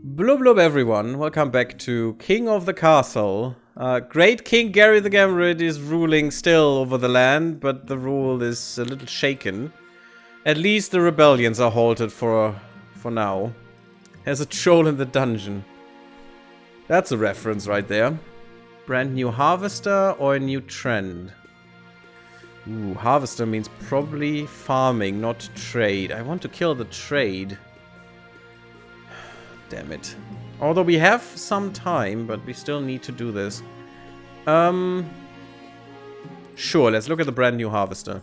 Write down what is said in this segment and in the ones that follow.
Blub blub everyone, welcome back to King of the Castle. Great King GaryTheGammarid is ruling still over the land, but the rule is a little shaken. At least the rebellions are halted for now. There's a troll in the dungeon. That's a reference right there. Brand new harvester or a new trend? Ooh, harvester means probably farming, not trade. I want to kill the trade. Damn it. Although we have some time, but we still need to do this. Sure, let's look at the brand new harvester.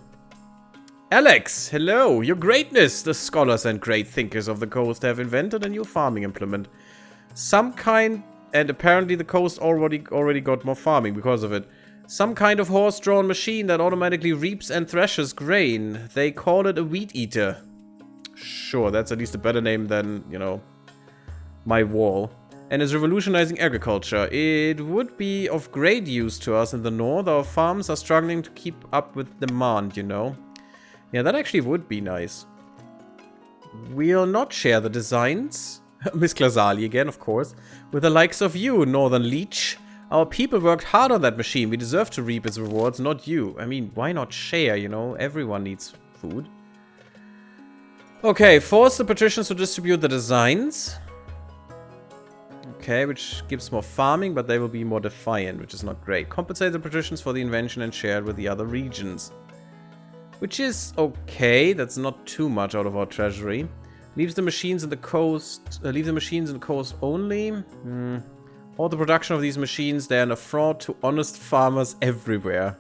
Alex, hello! Your greatness! The scholars and great thinkers of the coast have invented a new farming implement. Some kind... And apparently the coast already got more farming because of it. Some kind of horse-drawn machine that automatically reaps and threshes grain. They call it a wheat eater. Sure, that's at least a better name than, you know, my wall. And is revolutionizing agriculture. It would be of great use to us in the north. Our farms are struggling to keep up with demand, you know. Yeah, that actually would be nice. We'll not share the designs. Miss Klazali again, of course. With the likes of you, Northern Leech. Our people worked hard on that machine. We deserve to reap its rewards, not you. I mean, why not share, you know? Everyone needs food. Okay, force the patricians to distribute the designs. Okay, which gives more farming, but they will be more defiant, which is not great. Compensate the patricians for the invention and share it with the other regions. Which is okay. That's not too much out of our treasury. Leaves the machines in the coast. Leave the machines in the coast only. All the production of these machines, they're a fraud to honest farmers everywhere.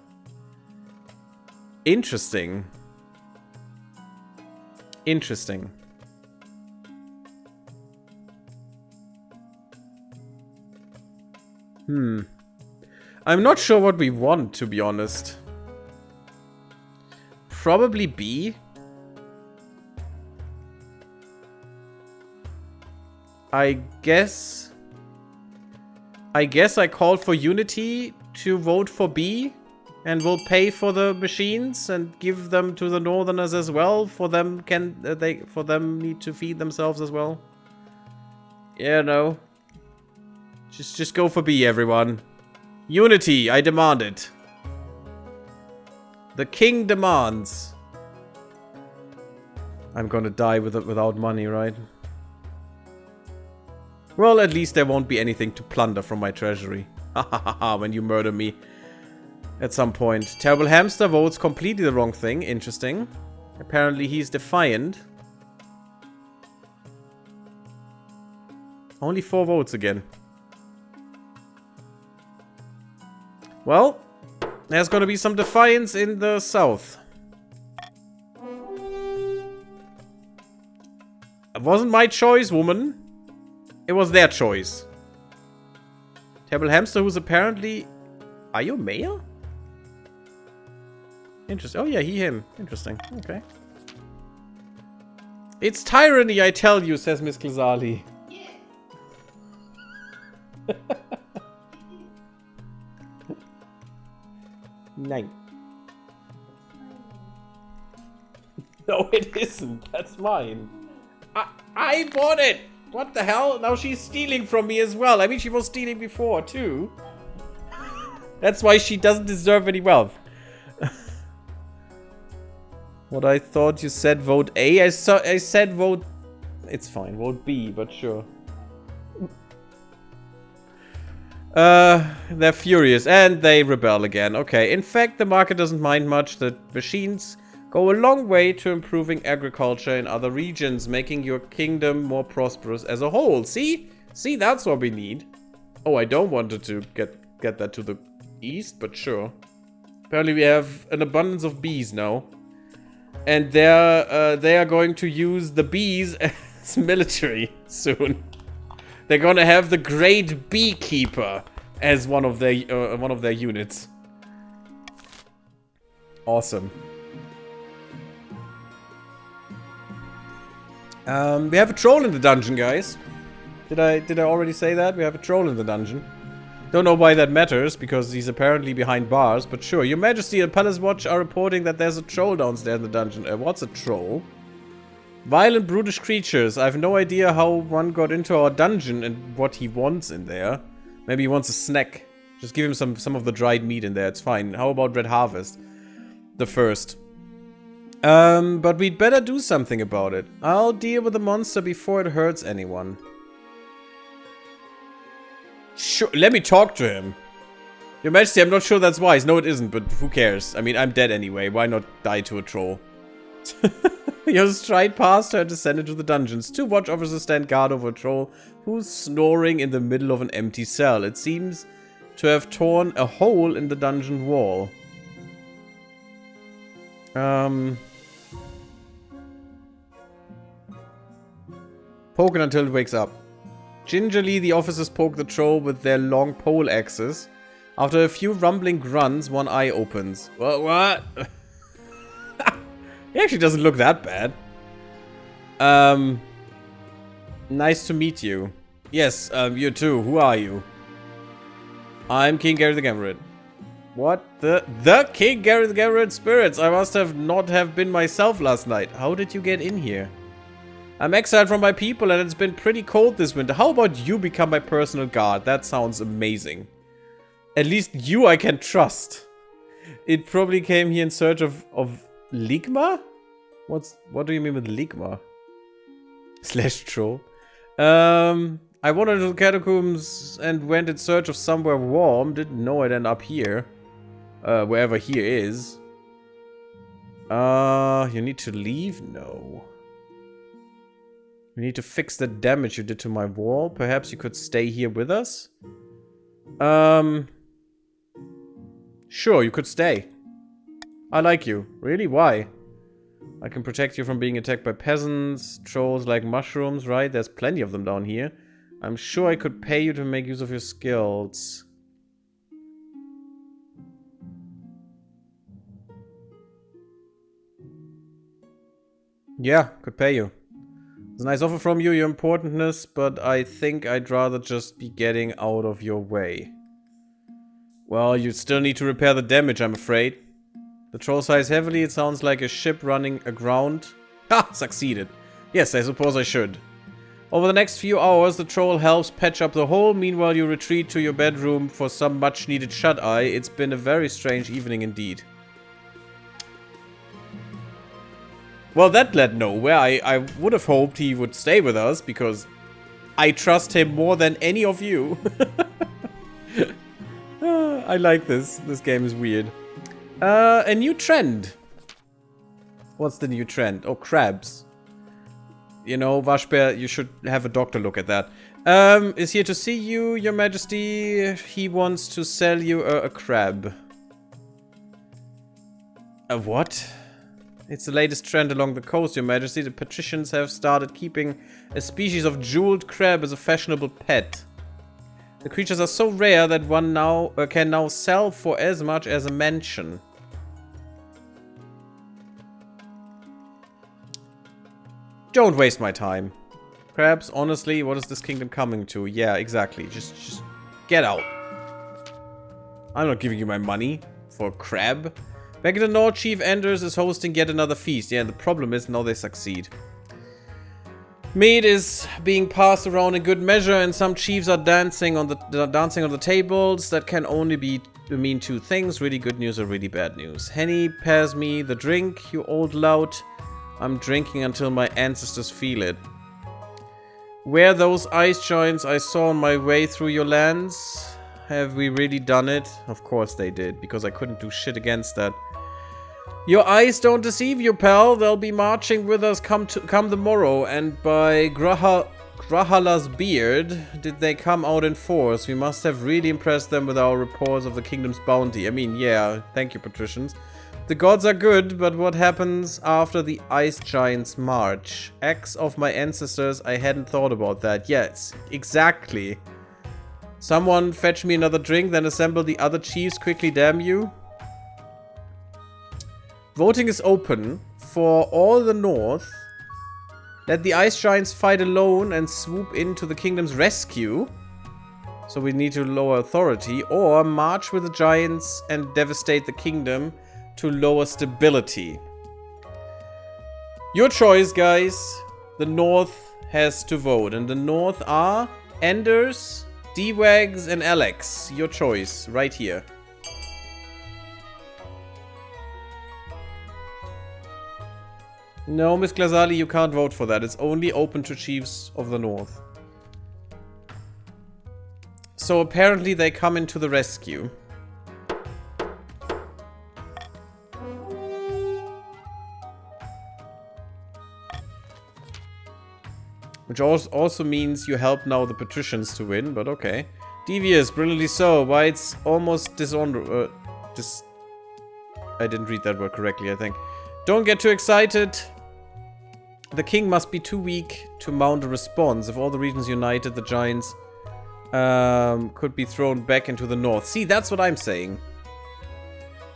Interesting. Interesting. I'm not sure what we want, to be honest. Probably B. I guess I called for Unity to vote for B, and we'll pay for the machines and give them to the Northerners as well. For them need to feed themselves as well. Yeah, no. Just go for B, everyone. Unity, I demand it. The king demands. I'm gonna die without money, right? Well, at least there won't be anything to plunder from my treasury. Ha ha ha ha, when you murder me. At some point. Terrible Hamster votes completely the wrong thing. Interesting. Apparently he's defiant. Only 4 votes again. Well, there's gonna be some defiance in the south. It wasn't my choice, woman. It was their choice. Terrible Hamster, who's apparently... Are you mayor? Interesting. Oh yeah, him. Interesting. Okay. It's tyranny, I tell you, says Miss Klazali. Nine. No, it isn't. That's mine. I bought it! What the hell? Now she's stealing from me as well. I mean, she was stealing before, too. That's why she doesn't deserve any wealth. What I thought you said vote A? I said vote... It's fine. Vote B, but sure. They're furious and they rebel again. Okay, in fact, the market doesn't mind much. The machines go a long way to improving agriculture in other regions, making your kingdom more prosperous as a whole. See? See, that's what we need. Oh, I don't want it to get that to the east, but sure. Apparently we have an abundance of bees now. And they are going to use the bees as military soon. They're gonna have the Great Beekeeper as one of their units. Awesome. We have a troll in the dungeon, guys. Did I already say that? We have a troll in the dungeon. Don't know why that matters, because he's apparently behind bars, but sure. Your Majesty and Palace Watch are reporting that there's a troll downstairs in the dungeon. What's a troll? Violent, brutish creatures. I have no idea how one got into our dungeon and what he wants in there. Maybe he wants a snack. Just give him some of the dried meat in there. It's fine. How about Red Harvest? The first. But we'd better do something about it. I'll deal with the monster before it hurts anyone. Sure, let me talk to him. Your Majesty, I'm not sure that's wise. No, it isn't, but who cares? I mean, I'm dead anyway. Why not die to a troll? You stride past her and descend into the dungeons. 2 watch officers stand guard over a troll who's snoring in the middle of an empty cell. It seems to have torn a hole in the dungeon wall. Poke it until it wakes up. Gingerly, the officers poke the troll with their long pole axes. After a few rumbling grunts, one eye opens. What? He actually doesn't look that bad. Nice to meet you. Yes, you too. Who are you? I'm King GaryTheGammarid. What? The King GaryTheGammarid spirits? I must have not have been myself last night. How did you get in here? I'm exiled from my people and it's been pretty cold this winter. How about you become my personal guard? That sounds amazing. At least you I can trust. It probably came here in search of Ligma? What do you mean with Ligma? / troll. I wandered into the catacombs and went in search of somewhere warm. Didn't know I'd end up here. Wherever here is. You need to leave? No. You need to fix the damage you did to my wall. Perhaps you could stay here with us? Sure, you could stay. I like you. Really? Why? I can protect you from being attacked by peasants. Trolls like mushrooms, right? There's plenty of them down here. I'm sure I could pay you to make use of your skills. Yeah, could pay you. It's a nice offer from you, your importantness, but I think I'd rather just be getting out of your way. Well, you still need to repair the damage, I'm afraid. The troll sighs heavily. It sounds like a ship running aground. Ha! Succeeded. Yes, I suppose I should. Over the next few hours, the troll helps patch up the hole. Meanwhile, you retreat to your bedroom for some much-needed shut-eye. It's been a very strange evening indeed. Well, that led nowhere. I would have hoped he would stay with us, because I trust him more than any of you. I like this. This game is weird. A new trend. What's the new trend? Oh, crabs. You know, Vashbear, you should have a doctor look at that. Is here to see you, your majesty. He wants to sell you a crab. A what? It's the latest trend along the coast, your majesty. The patricians have started keeping a species of jeweled crab as a fashionable pet. The creatures are so rare that one now can now sell for as much as a mansion. Don't waste my time. Crabs, honestly, what is this kingdom coming to? Yeah, exactly. Just get out. I'm not giving you my money for a crab. Back in the north, Chief Anders is hosting yet another feast. Yeah, and the problem is now they succeed. Meat is being passed around in good measure, and some chiefs are dancing on the tables. That can only mean two things: really good news or really bad news. Henny, pass me the drink, you old lout. I'm drinking until my ancestors feel it. Where those ice giants I saw on my way through your lands? Have we really done it? Of course they did, because I couldn't do shit against that. Your eyes don't deceive you, pal. They'll be marching with us come the morrow, and by Grahala's beard, did they come out in force. We must have really impressed them with our reports of the kingdom's bounty. I mean, yeah, thank you, patricians. The gods are good, but what happens after the ice giants march? Acts of my ancestors, I hadn't thought about that. Yes, exactly. Someone fetch me another drink, then assemble the other chiefs quickly, damn you. Voting is open for all the north. Let the ice giants fight alone and swoop into the kingdom's rescue. So we need to lower authority, or march with the giants and devastate the kingdom to lower stability. Your choice, guys. the North has to vote. And the North are Anders, D-Wags, and Alex. Your choice, right here. No, Miss Glazali, you can't vote for that. It's only open to Chiefs of the North. So apparently they come into the rescue. Which also means you help now the patricians to win, but okay. Devious, brilliantly so. Why it's almost I didn't read that word correctly, I think. Don't get too excited. The king must be too weak to mount a response. If all the regions united, the giants could be thrown back into the north. See, that's what I'm saying.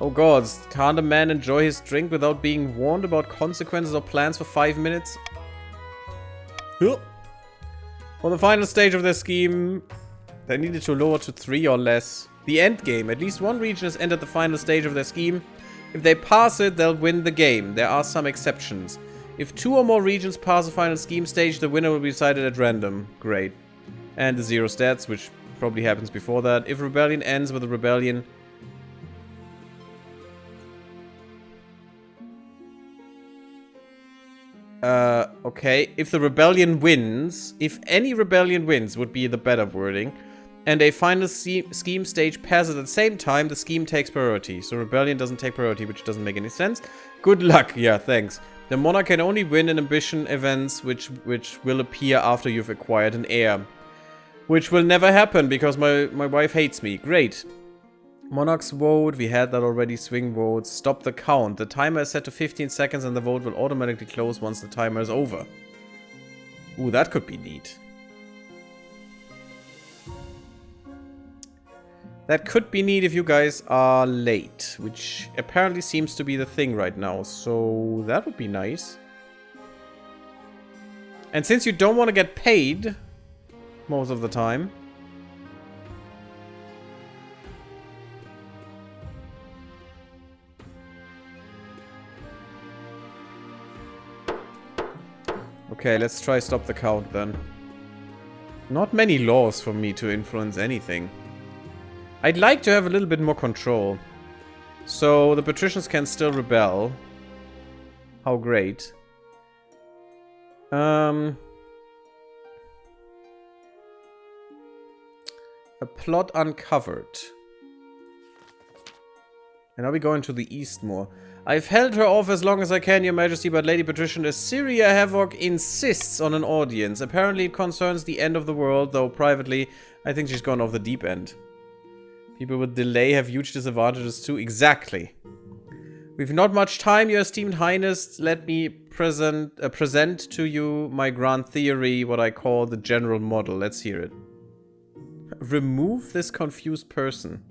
Oh gods, can't a man enjoy his drink without being warned about consequences or plans for 5 minutes? For the final stage of their scheme, they needed to lower to 3 or less. The end game. At least one region has entered the final stage of their scheme. If they pass it, they'll win the game. There are some exceptions. If 2 or more regions pass the final scheme stage, the winner will be decided at random. Great. And the 0 stats, which probably happens before that. If rebellion ends with a rebellion... okay. If the rebellion wins... If any rebellion wins, would be the better wording. And a final scheme stage passes at the same time, the scheme takes priority. So rebellion doesn't take priority, which doesn't make any sense. Good luck. Yeah, thanks. The monarch can only win in ambition events which will appear after you've acquired an heir. Which will never happen, because my wife hates me. Great. Monarch's vote, we had that already. Swing votes. Stop the count. The timer is set to 15 seconds and the vote will automatically close once the timer is over. Ooh, that could be neat. That could be neat if you guys are late, which apparently seems to be the thing right now. So that would be nice. And since you don't want to get paid most of the time, okay, let's try stop the count then. Not many laws for me to influence anything. I'd like to have a little bit more control. So the patricians can still rebel. How great. A plot uncovered. And now we go into the east more. I've held her off as long as I can, Your Majesty, but Lady Patrician Assyria Havoc insists on an audience. Apparently it concerns the end of the world, though privately, I think she's gone off the deep end. People with delay have huge disadvantages too. Exactly. We've not much time, Your Esteemed Highness. Let me present to you my grand theory, what I call the general model. Let's hear it. Remove this confused person.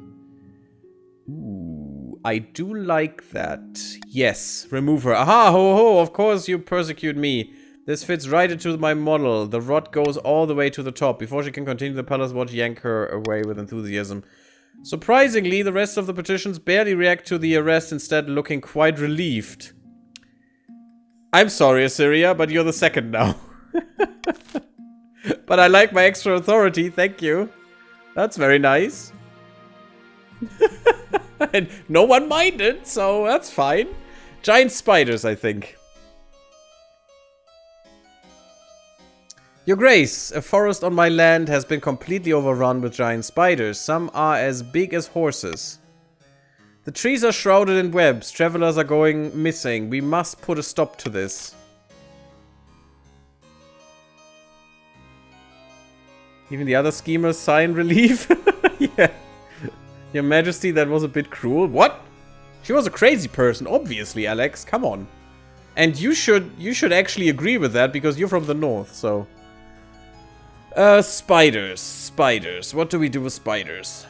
Ooh, I do like that. Yes, remove her. Aha, ho, ho, of course you persecute me. This fits right into my model. The rod goes all the way to the top. Before she can continue, the palace watch yank her away with enthusiasm. Surprisingly, the rest of the petitions barely react to the arrest, instead looking quite relieved. I'm sorry, Assyria, but you're the second now. But I like my extra authority, thank you. That's very nice. And no one minded, so that's fine. Giant spiders, I think. Your Grace, a forest on my land has been completely overrun with giant spiders. Some are as big as horses. The trees are shrouded in webs. Travelers are going missing. We must put a stop to this. Even the other schemers sigh in relief. Yeah. Your Majesty, that was a bit cruel. What? She was a crazy person, obviously, Alex. Come on. And you should actually agree with that, because you're from the north, so... spiders. Spiders. What do we do with spiders?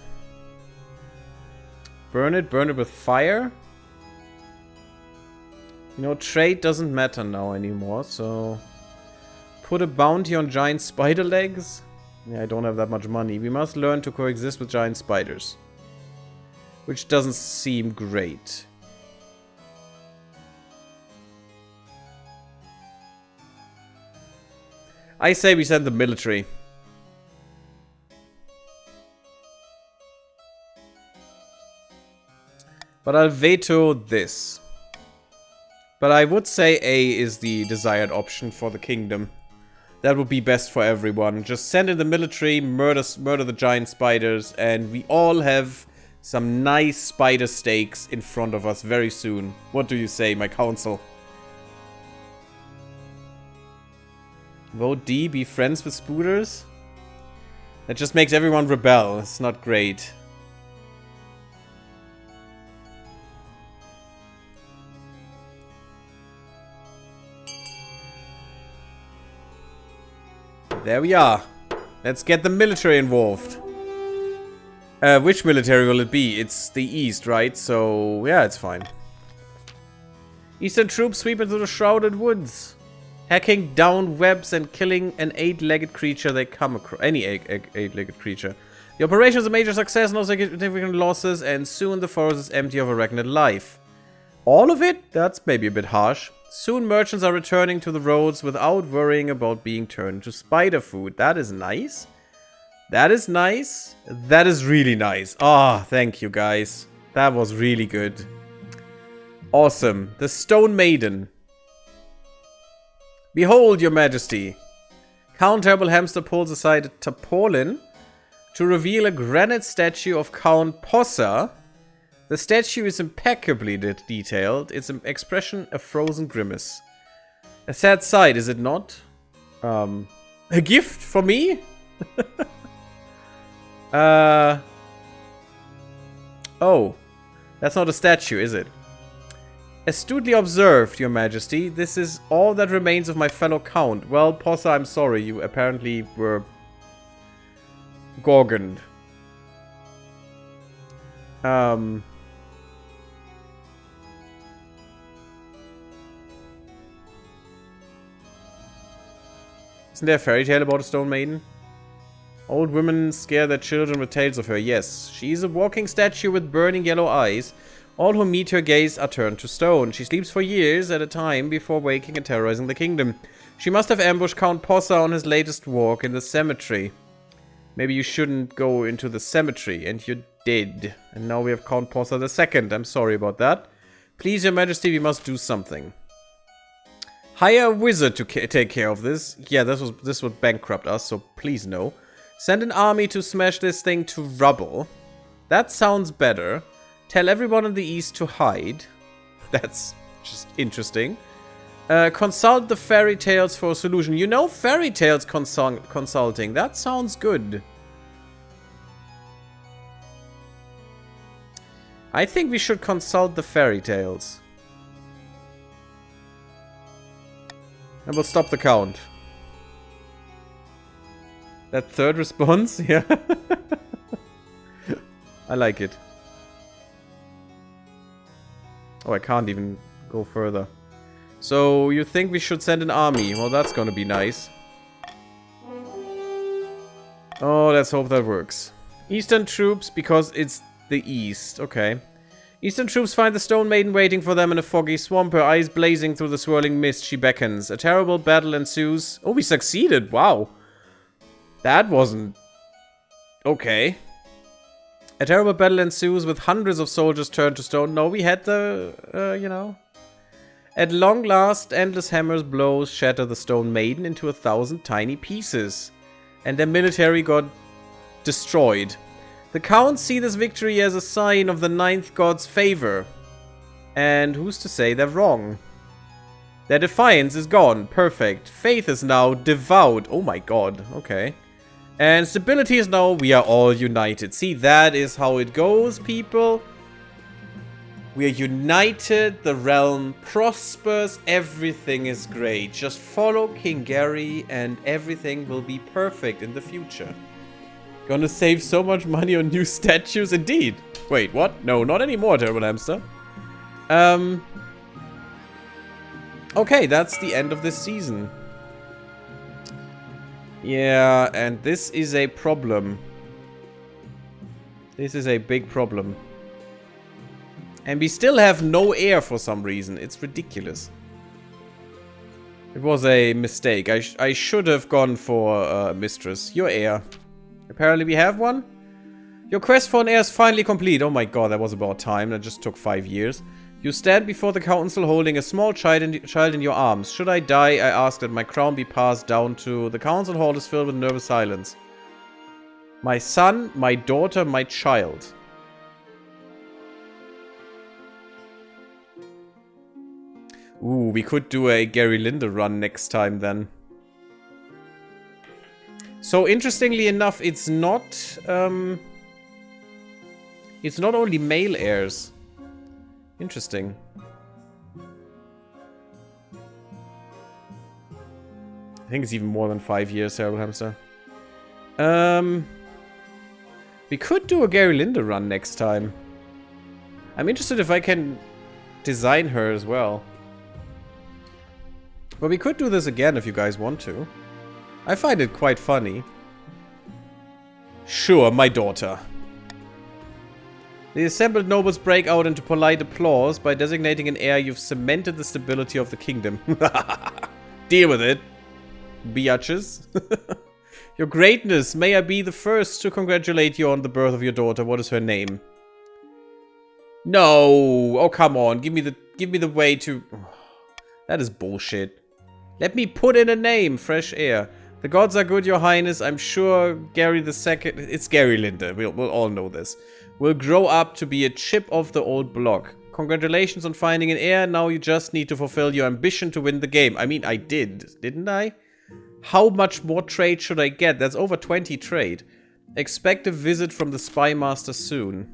Burn it with fire? You know, trade doesn't matter now anymore, so... Put a bounty on giant spider legs? Yeah, I don't have that much money. We must learn to coexist with giant spiders. Which doesn't seem great. I say we send the military. But I'll veto this. But I would say A is the desired option for the kingdom. That would be best for everyone. Just send in the military, murder the giant spiders, and we all have some nice spider steaks in front of us very soon. What do you say, my council? Vote D, be friends with spooters? That just makes everyone rebel. It's not great. There we are. Let's get the military involved. Which military will it be? It's the East, right? So, yeah, it's fine. Eastern troops sweep into the shrouded woods, hacking down webs and killing an 8-legged creature they come across. Any 8-legged creature. The operation is a major success, no significant losses, and soon the forest is empty of arachnid life. All of it? That's maybe a bit harsh. Soon merchants are returning to the roads without worrying about being turned into spider food. That is nice. That is nice. That is really nice. Ah, thank you guys. That was really good. Awesome. The Stone Maiden. Behold, your majesty. Count Terrible Hamster pulls aside a tarpaulin to reveal a granite statue of Count Possa. The statue is impeccably detailed. Its expression a frozen grimace. A sad sight, is it not? A gift for me? Oh. That's not a statue, is it? Astutely observed, your majesty. This is all that remains of my fellow count. Well, Possa, I'm sorry. You apparently were gorgoned. Isn't there a fairy tale about a stone maiden? Old women scare their children with tales of her. Yes, she is a walking statue with burning yellow eyes. All who meet her gaze are turned to stone. She sleeps for years at a time before waking and terrorizing the kingdom. She must have ambushed Count Possa on his latest walk in the cemetery. Maybe you shouldn't go into the cemetery, and you did. And now we have Count Possa II. I'm sorry about that. Please, your majesty, we must do something. Hire a wizard to take care of this. Yeah, this would bankrupt us, so please no. Send an army to smash this thing to rubble. That sounds better. Tell everyone in the east to hide. That's just interesting. Consult the fairy tales for a solution. You know, fairy tales consulting. That sounds good. I think we should consult the fairy tales. And we'll stop the count. That third response? Yeah. I like it. Oh, I can't even go further. So, you think we should send an army? Well, that's gonna be nice. Oh, let's hope that works. Eastern troops, because it's the east. Okay. Eastern troops find the Stone Maiden waiting for them in a foggy swamp. Her eyes blazing through the swirling mist, she beckons. A terrible battle ensues. Oh, we succeeded! Wow. That wasn't... okay. A terrible battle ensues with hundreds of soldiers turned to stone. No, we had the, you know. At long last, endless hammers' blows shatter the Stone Maiden into 1,000 tiny pieces. And their military got destroyed. The counts see this victory as a sign of the ninth god's favor. And who's to say they're wrong? Their defiance is gone. Perfect. Faith is now devout. Oh my god. Okay. And stability is now, we are all united. See, that is how it goes, people. We are united, the realm prospers, everything is great. Just follow King Gary and everything will be perfect in the future. Gonna save so much money on new statues, indeed. Wait, what? No, not anymore, Terrible Hamster. Okay, that's the end of this season. Yeah, and this is a problem. This is a big problem. And we still have no air for some reason. It's ridiculous. It was a mistake. I should have gone for Mistress. Your heir. Apparently we have one. Your quest for an heir is finally complete. Oh my god, that was about time. That just took 5 years. You stand before the council holding a small child in your arms. Should I die, I ask that my crown be passed down to... The council hall is filled with nervous silence. My son, my daughter, my child. Ooh, we could do a GaryLinde run next time then. So interestingly enough, it's not only male heirs. Interesting. I think it's even more than 5 years, Terrible Hamster. We could do a GaryLinde run next time. I'm interested if I can design her as well. But we could do this again if you guys want to. I find it quite funny. Sure, my daughter. The assembled nobles break out into polite applause. By designating an heir, you've cemented the stability of the kingdom. Deal with it, biatches. Your greatness, may I be the first to congratulate you on the birth of your daughter. What is her name? No! Oh, come on. Give me the way to... That is bullshit. Let me put in a name. Fresh air. The gods are good, your highness. I'm sure Gary II... It's GaryLinde. We'll all know this. Will grow up to be a chip of the old block. Congratulations on finding an heir. Now you just need to fulfill your ambition to win the game. I mean, I did. Didn't I? How much more trade should I get? That's over 20 trade. Expect a visit from the spy master soon.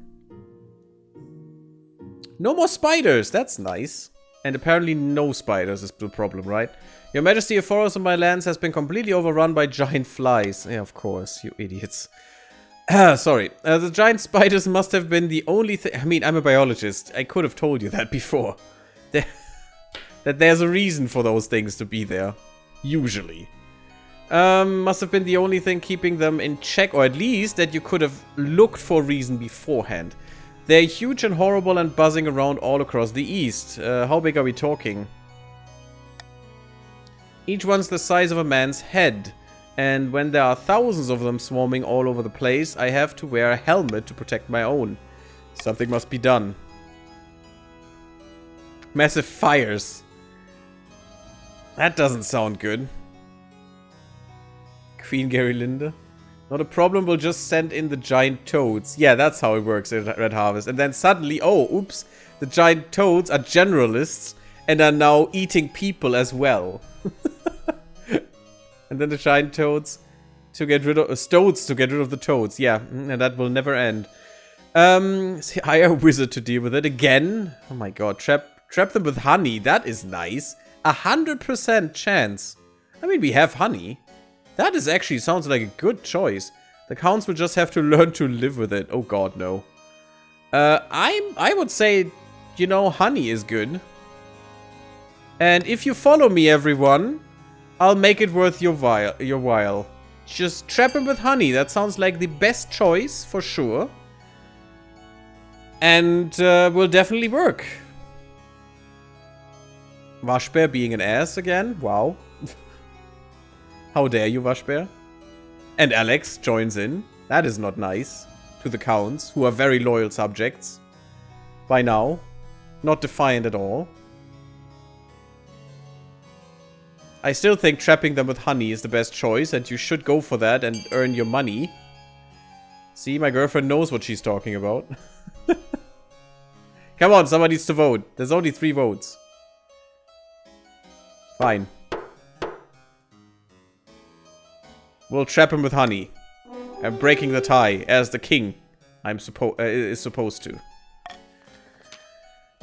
No more spiders. That's nice. And apparently no spiders is the problem, right? Your Majesty, a forest of my lands has been completely overrun by giant flies. Yeah, of course, you idiots. Sorry. The giant spiders must have been the only thing... I mean, I'm a biologist. I could have told you that before. That there's a reason for those things to be there. Usually. Must have been the only thing keeping them in check. Or at least that you could have looked for reason beforehand. They're huge and horrible and buzzing around all across the east. How big are we talking? Each one's the size of a man's head. And when there are thousands of them swarming all over the place, I have to wear a helmet to protect my own. Something must be done. Massive fires. That doesn't sound good. Queen GaryLinde. Not a problem, we'll just send in the giant toads. Yeah, that's how it works in Red Harvest. And then suddenly, oh, oops, the giant toads are generalists and are now eating people as well. And then the giant toads to get rid of... Stoats to get rid of the toads. Yeah, and that will never end. Hire a wizard to deal with it again. Oh my god, trap them with honey. That is nice. 100% chance. I mean, we have honey. That is actually sounds like a good choice. The counts will just have to learn to live with it. Oh god, no. I would say, you know, honey is good. And if you follow me, everyone, I'll make it worth your while. Just trap him with honey. That sounds like the best choice, for sure. And will definitely work. Washbear being an ass again? Wow. How dare you, Washbear? And Alex joins in. That is not nice. To the counts, who are very loyal subjects. By now. Not defiant at all. I still think trapping them with honey is the best choice, and you should go for that and earn your money. See, my girlfriend knows what she's talking about. Come on, someone needs to vote. There's only 3 votes. Fine. We'll trap him with honey. I'm breaking the tie, as the king is supposed to.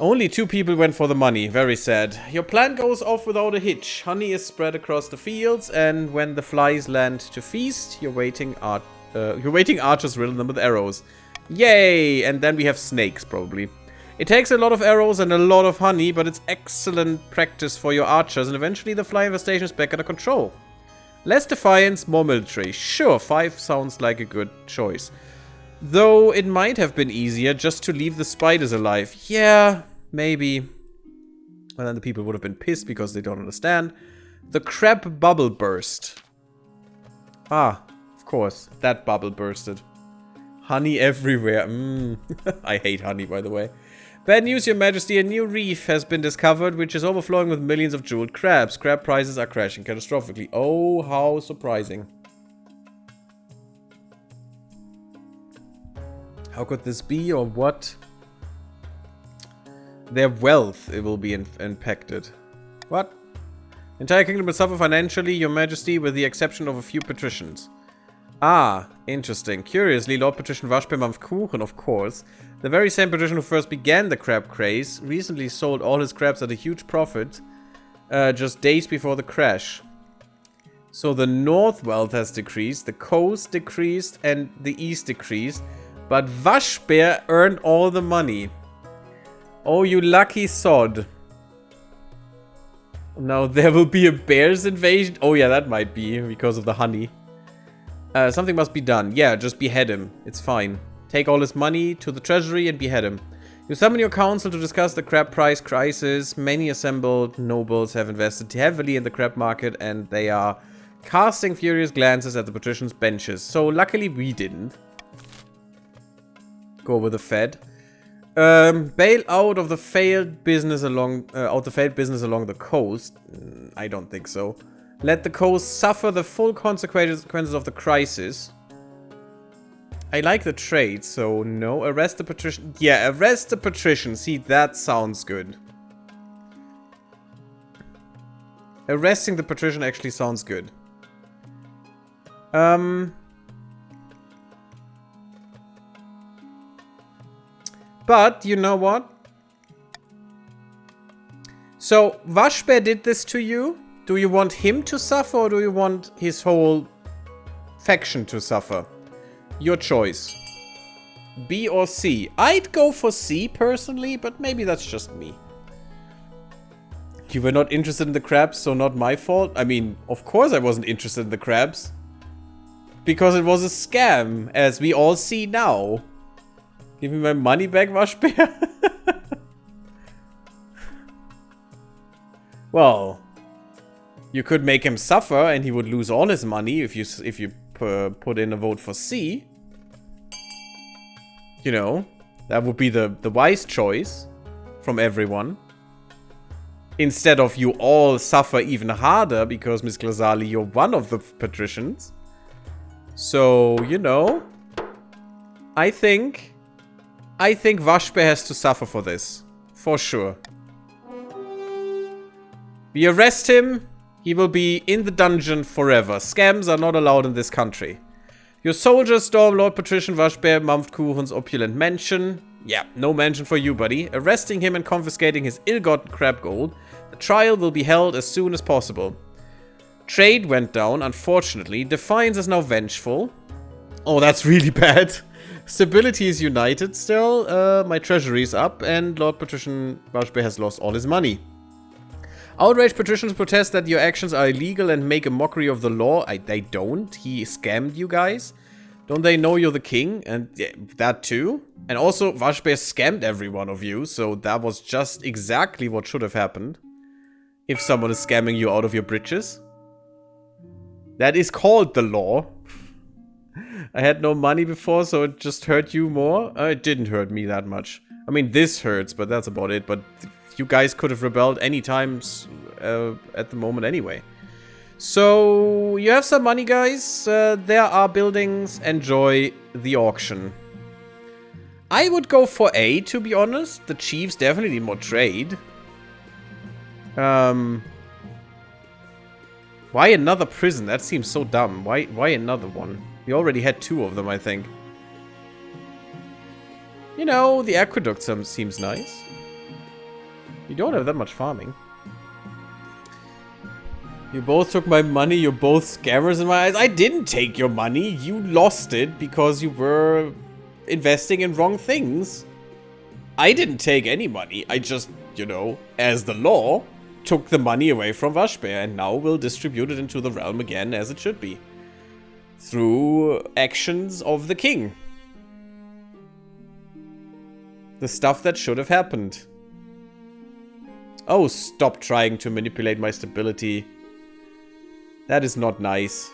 Only 2 people went for the money. Very sad. Your plan goes off without a hitch. Honey is spread across the fields, and when the flies land to feast, your waiting archers riddle them with arrows. Yay! And then we have snakes, probably. It takes a lot of arrows and a lot of honey, but it's excellent practice for your archers, and eventually the fly infestation is back under control. Less defiance, more military. Sure, 5 sounds like a good choice. Though it might have been easier just to leave the spiders alive. Yeah, maybe. Well, then the people would have been pissed because they don't understand. The crab bubble burst. Ah, of course. That bubble bursted. Honey everywhere. I hate honey, by the way. Bad news, Your Majesty. A new reef has been discovered, which is overflowing with millions of jeweled crabs. Crab prices are crashing catastrophically. Oh, how surprising. How could this be, or what? Their wealth, it will be impacted. What? Entire kingdom will suffer financially, Your Majesty, with the exception of a few patricians. Ah, interesting. Curiously, Lord Patrician Waschbär of course, the very same patrician who first began the crab craze, recently sold all his crabs at a huge profit, just days before the crash. So the north wealth has decreased, the coast decreased, and the east decreased, but Waschbär earned all the money. Oh, you lucky sod. Now there will be a bear's invasion. Oh yeah, that might be because of the honey. Something must be done. Yeah, just behead him. It's fine. Take all his money to the treasury and behead him. You summon your council to discuss the crab price crisis. Many assembled nobles have invested heavily in the crab market and they are casting furious glances at the patricians' benches. So luckily we didn't. Go with the Fed. Bail out of the failed business along the coast. I don't think so. Let the coast suffer the full consequences of the crisis. I like the trade, so no. Arrest the patrician. Yeah, arrest the patrician. See, that sounds good. Arresting the patrician actually sounds good. But, you know what? So, Waschbär did this to you. Do you want him to suffer or do you want his whole faction to suffer? Your choice. B or C. I'd go for C personally, but maybe that's just me. You were not interested in the crabs, so not my fault. I mean, of course I wasn't interested in the crabs. Because it was a scam, as we all see now. Give me my money back, Waschbär. Well, you could make him suffer and he would lose all his money if you put in a vote for C. You know, that would be the wise choice from everyone. Instead of you all suffer even harder because, Miss Glazali, you're one of the patricians. So, you know, I think Waschbär has to suffer for this. For sure. We arrest him. He will be in the dungeon forever. Scams are not allowed in this country. Your soldiers storm Lord Patrician Waschbär Mampfkuchen's opulent mansion. Yeah, no mansion for you, buddy. Arresting him and confiscating his ill-gotten crab gold. The trial will be held as soon as possible. Trade went down, unfortunately. Defiance is now vengeful. Oh, that's really bad. Stability is united still. My treasury is up, and Lord Patrician Waschbär has lost all his money. Outraged patricians protest that your actions are illegal and make a mockery of the law. They don't. He scammed you guys. Don't they know you're the king? And yeah, that too. And also, Waschbär scammed every one of you, so that was just exactly what should have happened. If someone is scamming you out of your britches. That is called the law. I had no money before, so it just hurt you more. It didn't hurt me that much. I mean, this hurts, but that's about it. But you guys could have rebelled any times at the moment anyway. So, you have some money, guys. There are buildings. Enjoy the auction. I would go for A, to be honest. The chiefs definitely need more trade. Why another prison? That seems so dumb. Why another one? We already had 2 of them, I think. You know, the aqueduct seems nice. You don't have that much farming. You both took my money. You're both scammers in my eyes. I didn't take your money. You lost it because you were investing in wrong things. I didn't take any money. I just, you know, as the law, took the money away from Waschbär and now will distribute it into the realm again as it should be. Through actions of the king. The stuff that should have happened. Oh, stop trying to manipulate my stability. That is not nice.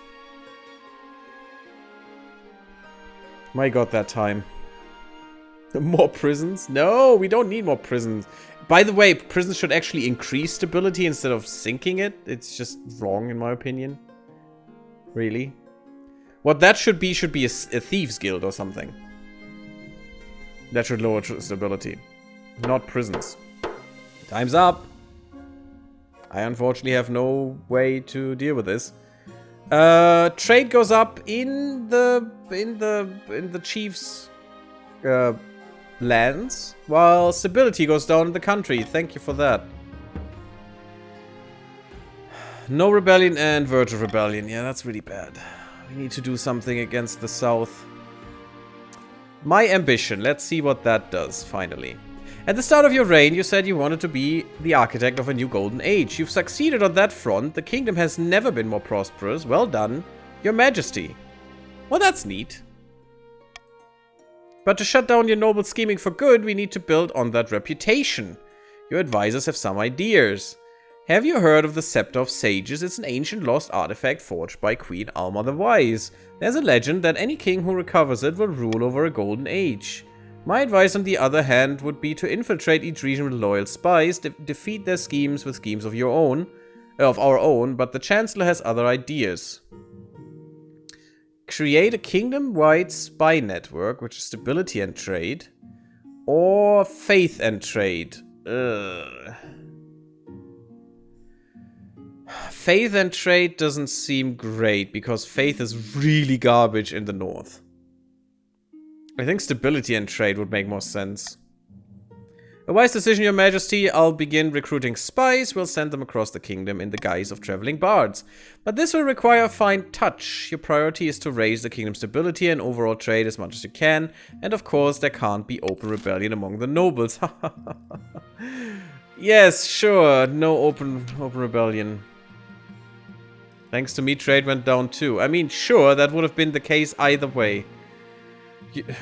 My god, that time. More prisons? No, we don't need more prisons. By the way, prisons should actually increase stability instead of sinking it. It's just wrong, in my opinion. Really? What that should be a thieves guild or something. That should lower stability. Not prisons. Time's up. I unfortunately have no way to deal with this. Trade goes up in the chief's lands, while stability goes down in the country. Thank you for that. No rebellion and verge of rebellion. Yeah, that's really bad. We need to do something against the south. My ambition. Let's see what that does, finally. At the start of your reign, you said you wanted to be the architect of a new golden age. You've succeeded on that front. The kingdom has never been more prosperous. Well done, Your Majesty. Well, that's neat. But to shut down your noble scheming for good, we need to build on that reputation. Your advisors have some ideas. Have you heard of the Scepter of Sages? It's an ancient lost artifact forged by Queen Alma the Wise. There's a legend that any king who recovers it will rule over a golden age. My advice, on the other hand, would be to infiltrate each region with loyal spies, defeat their schemes with schemes of our own, but the Chancellor has other ideas. Create a kingdom-wide spy network, which is stability and trade, or faith and trade. Faith and trade doesn't seem great, because faith is really garbage in the north. I think stability and trade would make more sense. A wise decision, Your Majesty. I'll begin recruiting spies. We'll send them across the kingdom in the guise of traveling bards. But this will require a fine touch. Your priority is to raise the kingdom's stability and overall trade as much as you can. And of course, there can't be open rebellion among the nobles. Yes, sure. No open rebellion. Thanks to me, trade went down too. I mean, sure, that would have been the case either way.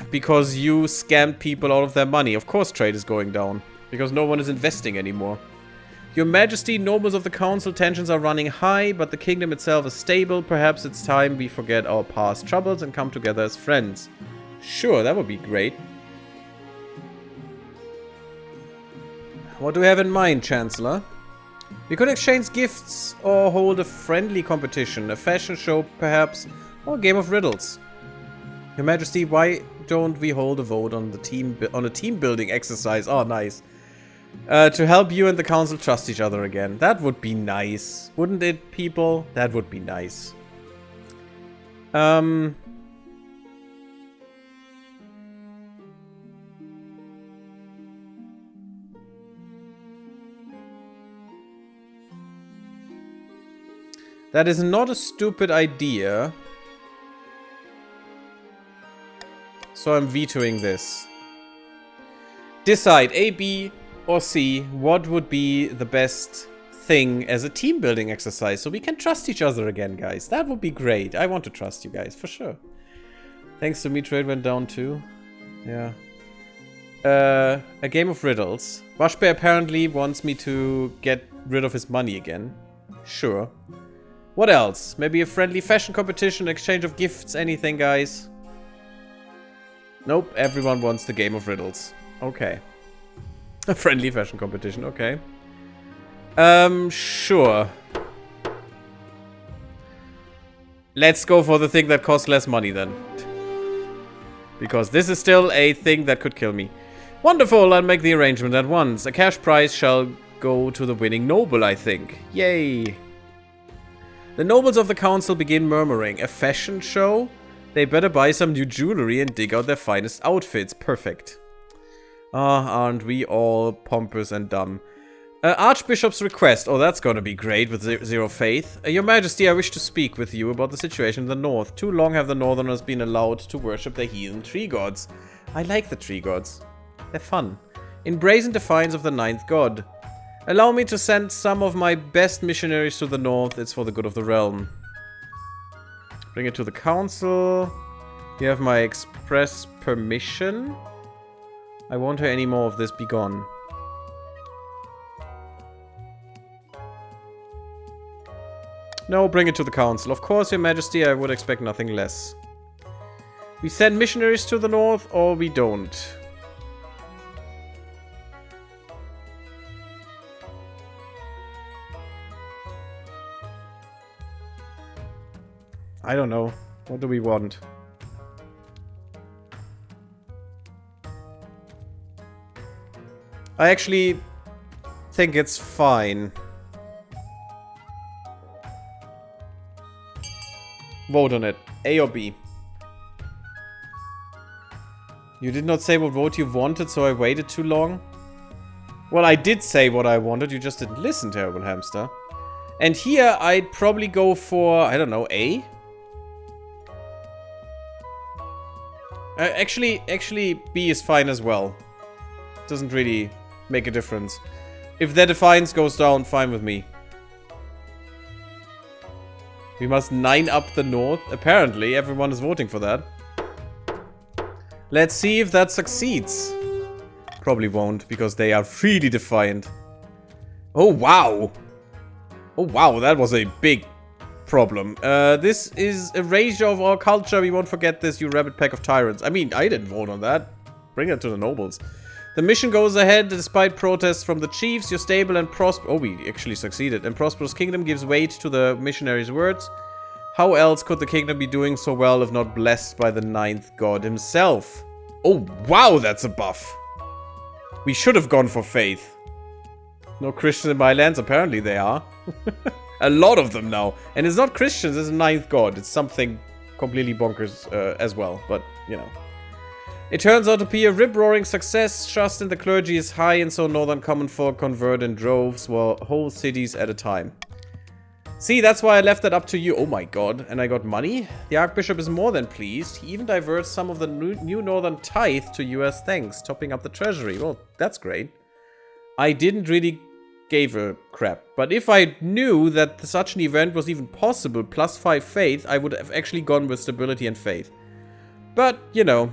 Because you scammed people out of their money. Of course trade is going down. Because no one is investing anymore. Your Majesty, nobles of the council, tensions are running high, but the kingdom itself is stable. Perhaps it's time we forget our past troubles and come together as friends. Sure, that would be great. What do we have in mind, Chancellor? We could exchange gifts or hold a friendly competition. A fashion show, perhaps, or a game of riddles. Your Majesty, why don't we hold a vote on a team building exercise? Oh, nice. To help you and the council trust each other again. That would be nice. Wouldn't it, people? That would be nice. That is not a stupid idea. So I'm vetoing this. Decide A, B, or C. What would be the best thing as a team building exercise so we can trust each other again, guys? That would be great. I want to trust you guys, for sure. Thanks to me, trade went down too. Yeah. A game of riddles. Washbear apparently wants me to get rid of his money again. Sure. What else? Maybe a friendly fashion competition, exchange of gifts, anything, guys? Nope, everyone wants the game of riddles. Okay. A friendly fashion competition, okay. Sure. Let's go for the thing that costs less money then. Because this is still a thing that could kill me. Wonderful, I'll make the arrangement at once. A cash prize shall go to the winning noble, I think. Yay. The nobles of the council begin murmuring. A fashion show? They better buy some new jewelry and dig out their finest outfits. Perfect. Ah, aren't we all pompous and dumb? Archbishop's request. Oh, that's gonna be great with zero faith. Your Majesty, I wish to speak with you about the situation in the north. Too long have the northerners been allowed to worship their heathen tree gods. I like the tree gods. They're fun. In brazen defiance of the ninth god. Allow me to send some of my best missionaries to the north. It's for the good of the realm. Bring it to the council. You have my express permission. I won't hear any more of this. Be gone. No, bring it to the council. Of course, your majesty, I would expect nothing less. We send missionaries to the north, or we don't. I don't know. What do we want? I actually think it's fine. Vote on it. A or B? You did not say what vote you wanted, so I waited too long. Well, I did say what I wanted, you just didn't listen, terrible hamster. And here, I'd probably go for, I don't know, A? Actually, B is fine as well. Doesn't really make a difference. If their defiance goes down, fine with me. We must 9 up the north. Apparently, everyone is voting for that. Let's see if that succeeds. Probably won't, because they are really defiant. Oh, wow. Oh, wow, that was a big problem. This is erasure of our culture. We won't forget this, you rabid pack of tyrants. I mean, I didn't vote on that. Bring it to the nobles. The mission goes ahead despite protests from the chiefs. Your stable and prosperous... Oh, we actually succeeded. And prosperous kingdom gives weight to the missionaries' words. How else could the kingdom be doing so well if not blessed by the 9th god himself? Oh, wow, that's a buff. We should have gone for faith. No Christians in my lands? Apparently they are. A lot of them now. And it's not Christians, it's a 9th god. It's something completely bonkers as well. But, you know. It turns out to be a rip-roaring success. Trust in the clergy is high, and so northern common folk convert in droves, while whole cities at a time. See, that's why I left that up to you. Oh my god. And I got money? The Archbishop is more than pleased. He even diverts some of the new northern tithe to US thanks, topping up the treasury. Well, that's great. I didn't really give a crap. But if I knew that such an event was even possible, plus 5 faith, I would have actually gone with stability and faith. But, you know,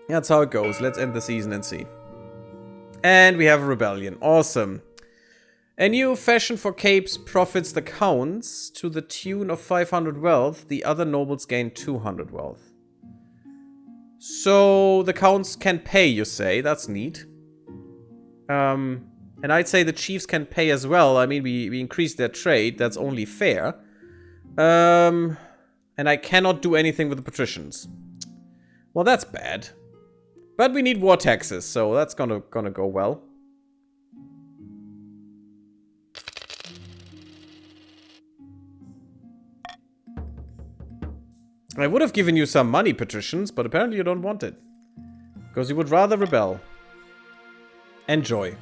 that's how it goes. Let's end the season and see. And we have a rebellion. Awesome. A new fashion for capes profits the counts to the tune of 500 wealth. The other nobles gain 200 wealth. So the counts can pay, you say. That's neat. And I'd say the chiefs can pay as well. I mean, we increased their trade. That's only fair. And I cannot do anything with the patricians. Well, that's bad. But we need war taxes, so that's gonna go well. I would have given you some money, patricians, but apparently you don't want it. Because you would rather rebel. Enjoy.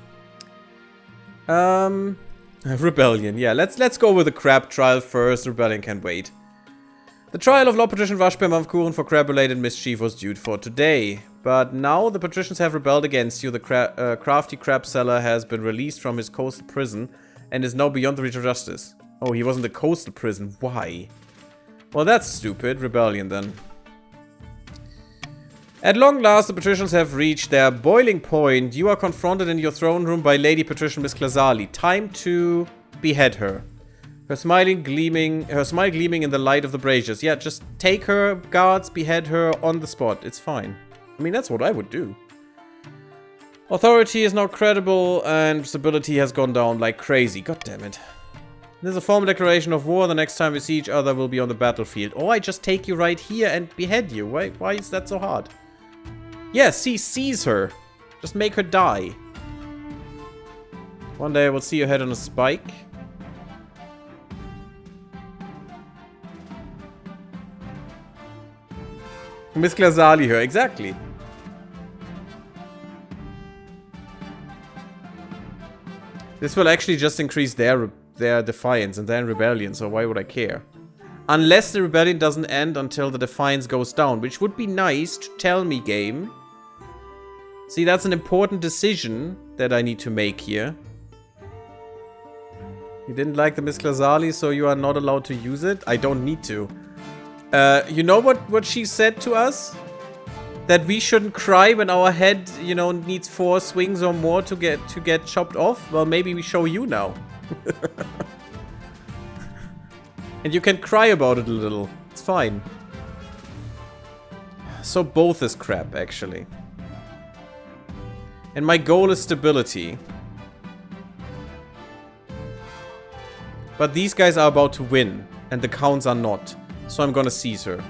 Rebellion. Yeah, let's go with the crab trial first. Rebellion can wait. The trial of Lord Patrician Vashper Mavkuren for crab-related mischief was due for today. But now the patricians have rebelled against you. The crafty crab seller has been released from his coastal prison and is now beyond the reach of justice. Oh, he was in the coastal prison. Why? Well, that's stupid. Rebellion, then. At long last, the patricians have reached their boiling point. You are confronted in your throne room by Lady Patrician Miss Klazali. Time to behead her. Her smile gleaming in the light of the braziers. Yeah, just take her, guards, behead her on the spot. It's fine. I mean, that's what I would do. Authority is now credible, and stability has gone down like crazy. God damn it. There's a formal declaration of war. The next time we see each other will be on the battlefield. Or I just take you right here and behead you. Why is that so hard? Yeah, seize her. Just make her die. One day I will see your head on a spike. Miss Klazali her, exactly. This will actually just increase their defiance and then rebellion, so why would I care? Unless the rebellion doesn't end until the defiance goes down, which would be nice to tell me, game. See, that's an important decision that I need to make here. You didn't like the Miss Klazali, so you are not allowed to use it? I don't need to. You know what she said to us? That we shouldn't cry when our head, you know, needs 4 swings or more to get chopped off? Well, maybe we show you now. And you can cry about it a little. It's fine. So both is crap, actually. And my goal is stability. But these guys are about to win. And the counts are not. So I'm gonna seize her.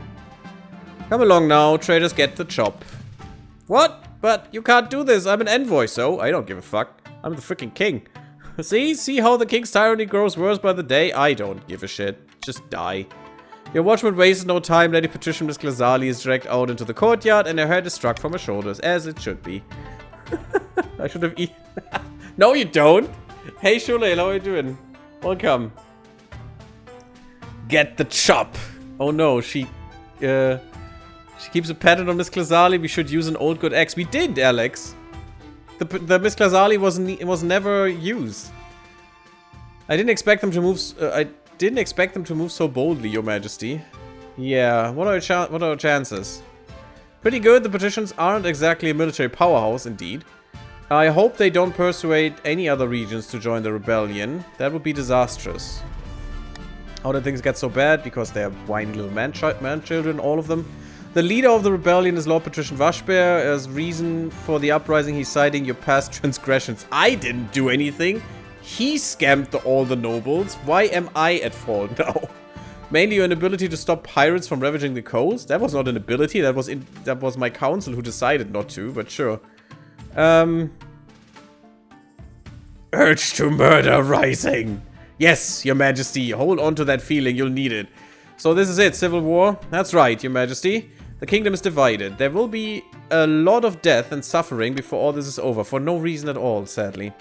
Come along now, traders, get the chop. What? But you can't do this. I'm an envoy, so I don't give a fuck. I'm the freaking king. See how the king's tyranny grows worse by the day? I don't give a shit. Just die. Your watchman wastes no time. Lady Patricia Miss Glazali is dragged out into the courtyard and her head is struck from her shoulders, as it should be. I should have eaten. No, you don't. Hey, Shule, how are you doing? Welcome. Get the chop. Oh no, she keeps a pattern on Miss Glazali. We should use an old good axe. We did, Alex. The Miss Glazali was never used. I didn't expect them to move. I didn't expect them to move so boldly, Your Majesty. Yeah, what are our chances? Pretty good. The Patricians aren't exactly a military powerhouse, indeed. I hope they don't persuade any other regions to join the rebellion. That would be disastrous. How did things get so bad? Because they are whiny little man-children, all of them. The leader of the rebellion is Lord Patrician Vashbear. As reason for the uprising, he's citing your past transgressions. I didn't do anything. He scammed all the nobles. Why am I at fault now? Mainly your inability to stop pirates from ravaging the coast. That was not an ability. That was my council who decided not to, but sure. Urge to murder rising. Yes, Your Majesty. Hold on to that feeling. You'll need it. So this is it. Civil war. That's right, Your Majesty. The kingdom is divided. There will be a lot of death and suffering before all this is over. For no reason at all, sadly.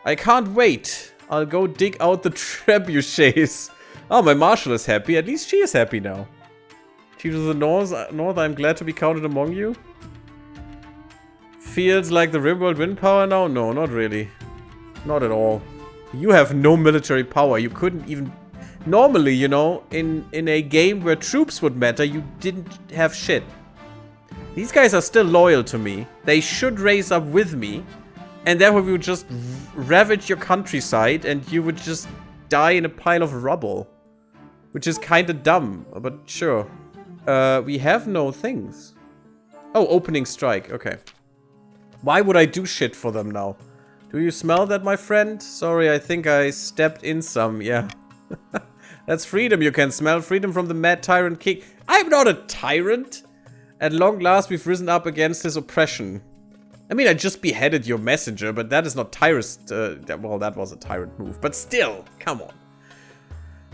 I can't wait. I'll go dig out the trebuchets. Oh, my marshal is happy. At least she is happy now. Chiefs of the North, I'm glad to be counted among you. Feels like the Rimworld wind power now? No, not really. Not at all. You have no military power. You couldn't even... Normally, you know, in a game where troops would matter, you didn't have shit. These guys are still loyal to me. They should raise up with me. And therefore we would just ravage your countryside and you would just die in a pile of rubble. Which is kind of dumb, but sure. We have no things. Oh, opening strike. Okay. Why would I do shit for them now? Do you smell that, my friend? Sorry, I think I stepped in some. Yeah. That's freedom. You can smell freedom from the mad tyrant king. I'm not a tyrant. At long last, we've risen up against his oppression. I mean, I just beheaded your messenger, but that is not tyrant. Well, that was a tyrant move. But still, come on.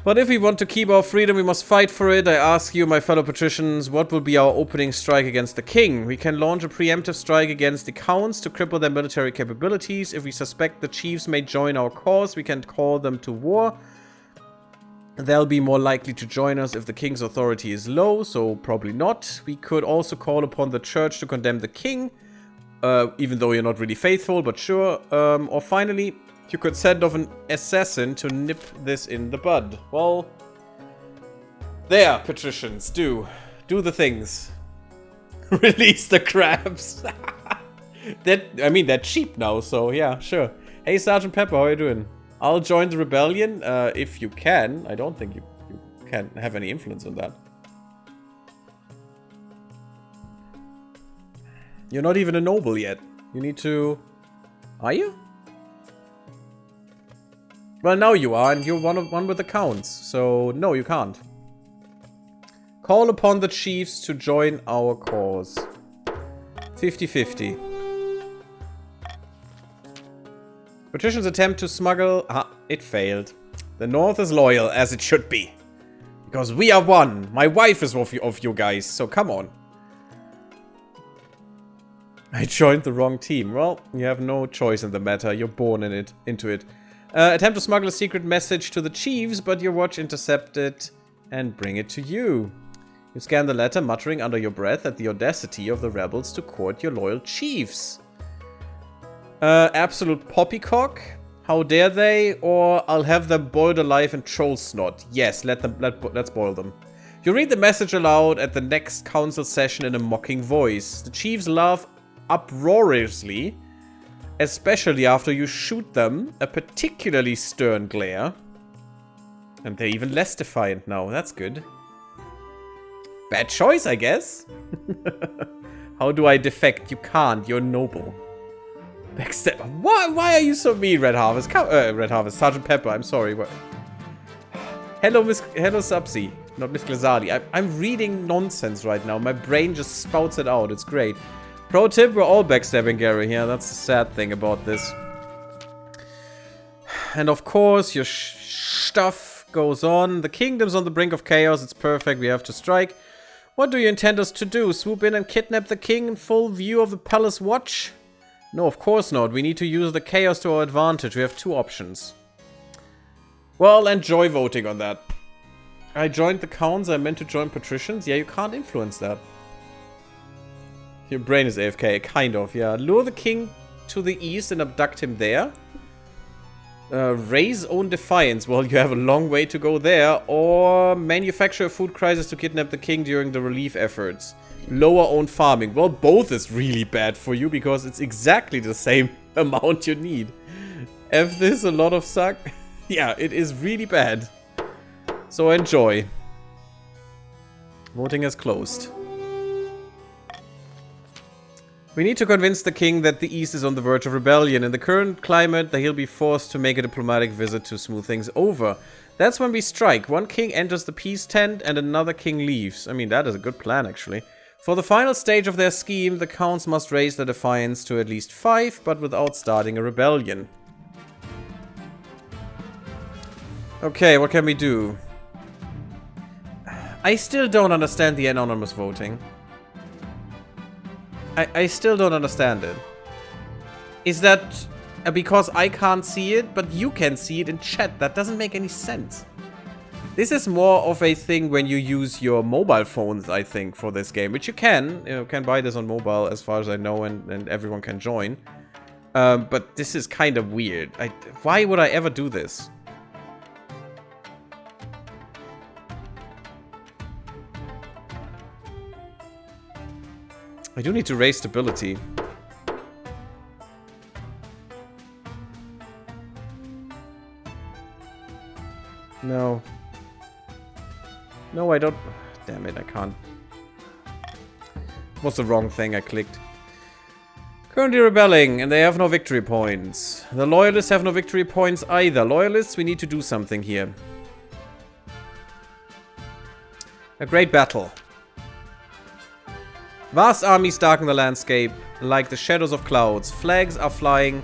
But if we want to keep our freedom, we must fight for it. I ask you, my fellow patricians, what will be our opening strike against the king? We can launch a preemptive strike against the counts to cripple their military capabilities. If we suspect the chiefs may join our cause, we can call them to war. They'll be more likely to join us if the king's authority is low, so probably not. We could also call upon the church to condemn the king, even though you're not really faithful, but sure. Or finally, you could send off an assassin to nip this in the bud. Well, there, patricians, do the things. Release the crabs. I mean, they're cheap now, so yeah, sure. Hey, Sergeant Pepper, how are you doing? I'll join the rebellion, if you can. I don't think you can have any influence on that. You're not even a noble yet. You need to... Are you? Well, now you are, and you're one with the counts. So, no, you can't. Call upon the chiefs to join our cause. 50-50. Patricians attempt to smuggle... it failed. The North is loyal, as it should be. Because we are one. My wife is of you guys, so come on. I joined the wrong team. Well, you have no choice in the matter. You're born into it. Attempt to smuggle a secret message to the chiefs, but your watch intercepted and bring it to you. You scan the letter, muttering under your breath at the audacity of the rebels to court your loyal chiefs. Absolute poppycock? How dare they? Or I'll have them boiled alive in troll snot. Yes, let's boil them. You read the message aloud at the next council session in a mocking voice. The chiefs laugh uproariously, especially after you shoot them a particularly stern glare. And they're even less defiant now. That's good. Bad choice, I guess. How do I defect? You can't. You're noble. Backstab. Why are you so mean, Red Harvest? Red Harvest. Sergeant Pepper. I'm sorry. What? Hello, Subsy. Not Miss Glazadi. I'm reading nonsense right now. My brain just spouts it out. It's great. Pro tip, we're all backstabbing Gary. Yeah, that's the sad thing about this. And of course, your stuff goes on. The kingdom's on the brink of chaos. It's perfect. We have to strike. What do you intend us to do? Swoop in and kidnap the king in full view of the palace watch? No, of course not. We need to use the chaos to our advantage. We have two options. Well, enjoy voting on that. I joined the counts. I meant to join patricians. Yeah, you can't influence that. Your brain is AFK. Kind of, yeah. Lure the king to the east and abduct him there. Raise own defiance. Well, you have a long way to go there. Or manufacture a food crisis to kidnap the king during the relief efforts. Lower own farming. Well, both is really bad for you because it's exactly the same amount you need. F this a lot of suck. Yeah, it is really bad. So enjoy. Voting is closed. We need to convince the king that the East is on the verge of rebellion. In the current climate, he'll be forced to make a diplomatic visit to smooth things over. That's when we strike. One king enters the peace tent and another king leaves. I mean, that is a good plan, actually. For the final stage of their scheme, the counts must raise their defiance to at least 5, but without starting a rebellion. Okay, what can we do? I still don't understand the anonymous voting. I still don't understand it. Is that because I can't see it, but you can see it in chat? That doesn't make any sense. This is more of a thing when you use your mobile phones, I think, for this game. Which you can. You can buy this on mobile, as far as I know, and everyone can join. But this is kind of weird. Why would I ever do this? I do need to raise stability. No. No, I don't. Damn it, I can't. What's the wrong thing I clicked? Currently rebelling, and they have no victory points. The loyalists have no victory points either. Loyalists, we need to do something here. A great battle. Vast armies darken the landscape, like the shadows of clouds. Flags are flying.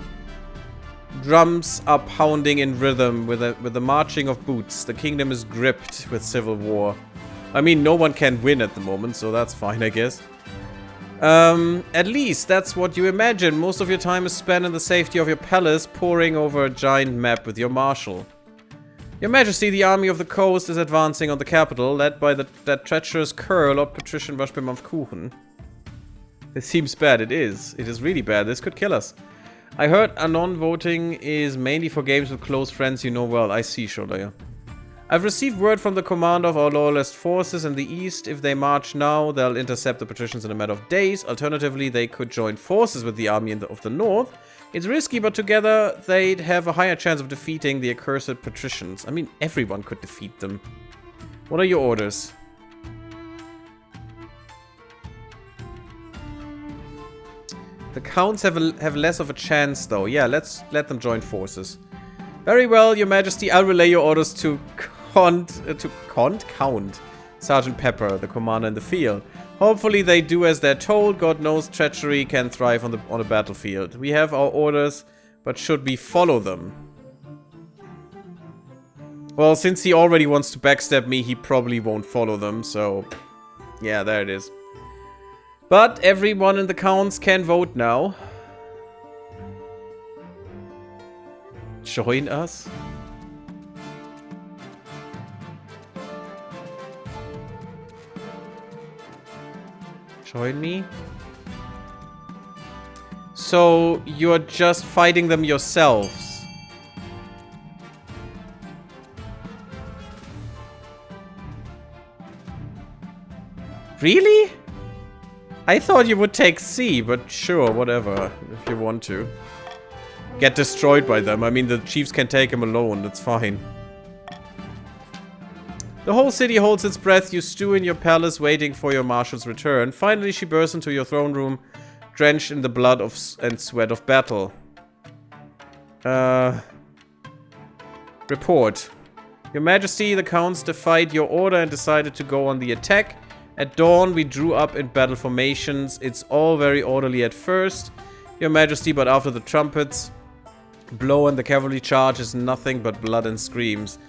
Drums are pounding in rhythm with the marching of boots. The kingdom is gripped with civil war. I mean, no one can win at the moment, so that's fine, I guess. At least that's what you imagine. Most of your time is spent in the safety of your palace, poring over a giant map with your marshal. Your Majesty, the army of the coast is advancing on the capital, led by that treacherous cur, Lord Patrician Waschbim. It seems bad. It is. It is really bad. This could kill us. I heard anon voting is mainly for games with close friends you know well. I see, Sholaya. I've received word from the commander of our loyalist forces in the east. If they march now, they'll intercept the patricians in a matter of days. Alternatively, they could join forces with the army of the north. It's risky, but together they'd have a higher chance of defeating the accursed patricians. I mean, everyone could defeat them. What are your orders? The counts have less of a chance, though. Yeah, let's let them join forces. Very well, Your Majesty. I'll relay your orders to Count Sergeant Pepper, the commander in the field. Hopefully they do as they're told. God knows treachery can thrive on the battlefield. We have our orders, but should we follow them? Well, since he already wants to backstab me, he probably won't follow them, so... yeah, there it is. But everyone in the counts can vote now. Join us? Join me? So, you're just fighting them yourselves? Really? I thought you would take C, but sure, whatever, if you want to. Get destroyed by them. I mean, the chiefs can take him alone, that's fine. The whole city holds its breath. You stew in your palace, waiting for your marshal's return. Finally, she bursts into your throne room, drenched in the blood and sweat of battle. Report. Your Majesty, the Counts defied your order and decided to go on the attack. At dawn, we drew up in battle formations. It's all very orderly at first, Your Majesty, but after the trumpets blow and the cavalry charge is nothing but blood and screams.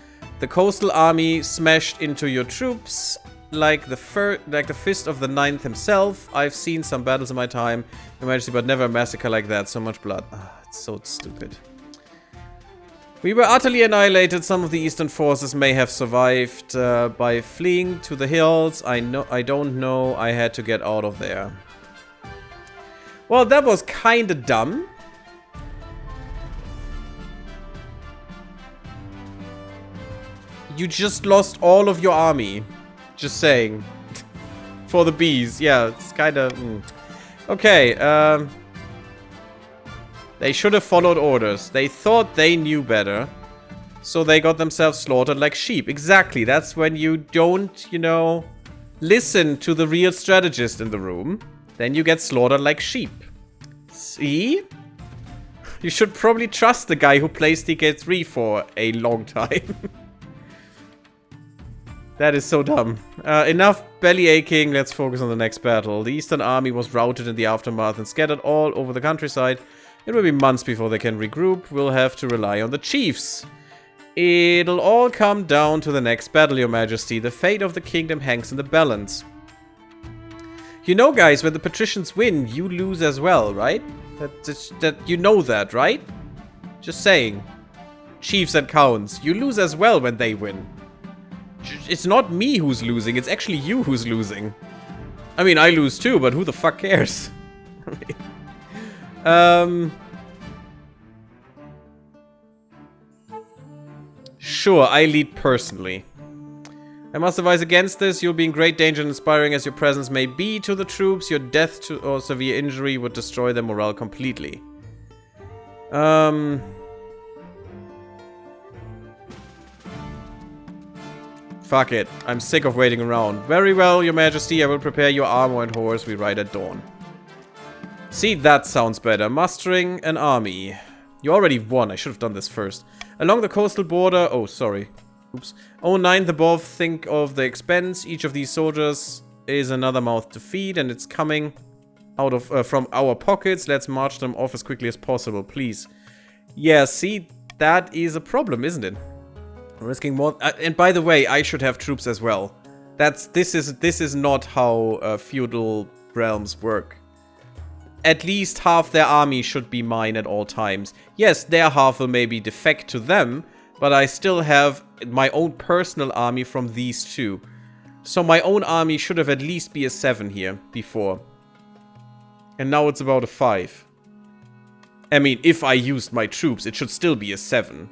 The coastal army smashed into your troops like the fist of the Ninth himself. I've seen some battles in my time, Your Majesty, but never a massacre like that. So much blood. It's so stupid. We were utterly annihilated. Some of the eastern forces may have survived by fleeing to the hills. I don't know. I had to get out of there. Well, that was kinda dumb. You just lost all of your army. Just saying. For the bees. Yeah, it's kinda... Okay, they should have followed orders. They thought they knew better. So they got themselves slaughtered like sheep. Exactly. That's when you don't, you know, listen to the real strategist in the room. Then you get slaughtered like sheep. See? You should probably trust the guy who plays DK3 for a long time. That is so dumb. Enough belly aching. Let's focus on the next battle. The Eastern Army was routed in the aftermath and scattered all over the countryside. It will be months before they can regroup. We'll have to rely on the chiefs. It'll all come down to the next battle, Your Majesty. The fate of the kingdom hangs in the balance. You know, guys, when the patricians win, you lose as well, right? That you know that, right? Just saying. Chiefs and counts, you lose as well when they win. It's not me who's losing, it's actually you who's losing. I mean, I lose too, but who the fuck cares? Sure, I lead personally. I must advise against this. You'll be in great danger, inspiring as your presence may be to the troops. Your death or severe injury would destroy their morale completely. Fuck it. I'm sick of waiting around. Very well, Your Majesty. I will prepare your armor and horse. We ride at dawn. See, that sounds better. Mustering an army. You already won. I should have done this first. Along the coastal border... Oh, sorry. Oops. Oh, ninth above. Think of the expense. Each of these soldiers is another mouth to feed, and it's coming out of from our pockets. Let's march them off as quickly as possible, please. Yeah, see, that is a problem, isn't it? Risking more... and by the way, I should have troops as well. This is not how feudal realms work. At least half their army should be mine at all times. Yes, their half will maybe defect to them, but I still have my own personal army from these two. So my own army should have at least be a 7 here before. And now it's about a 5. I mean, if I used my troops, it should still be a 7.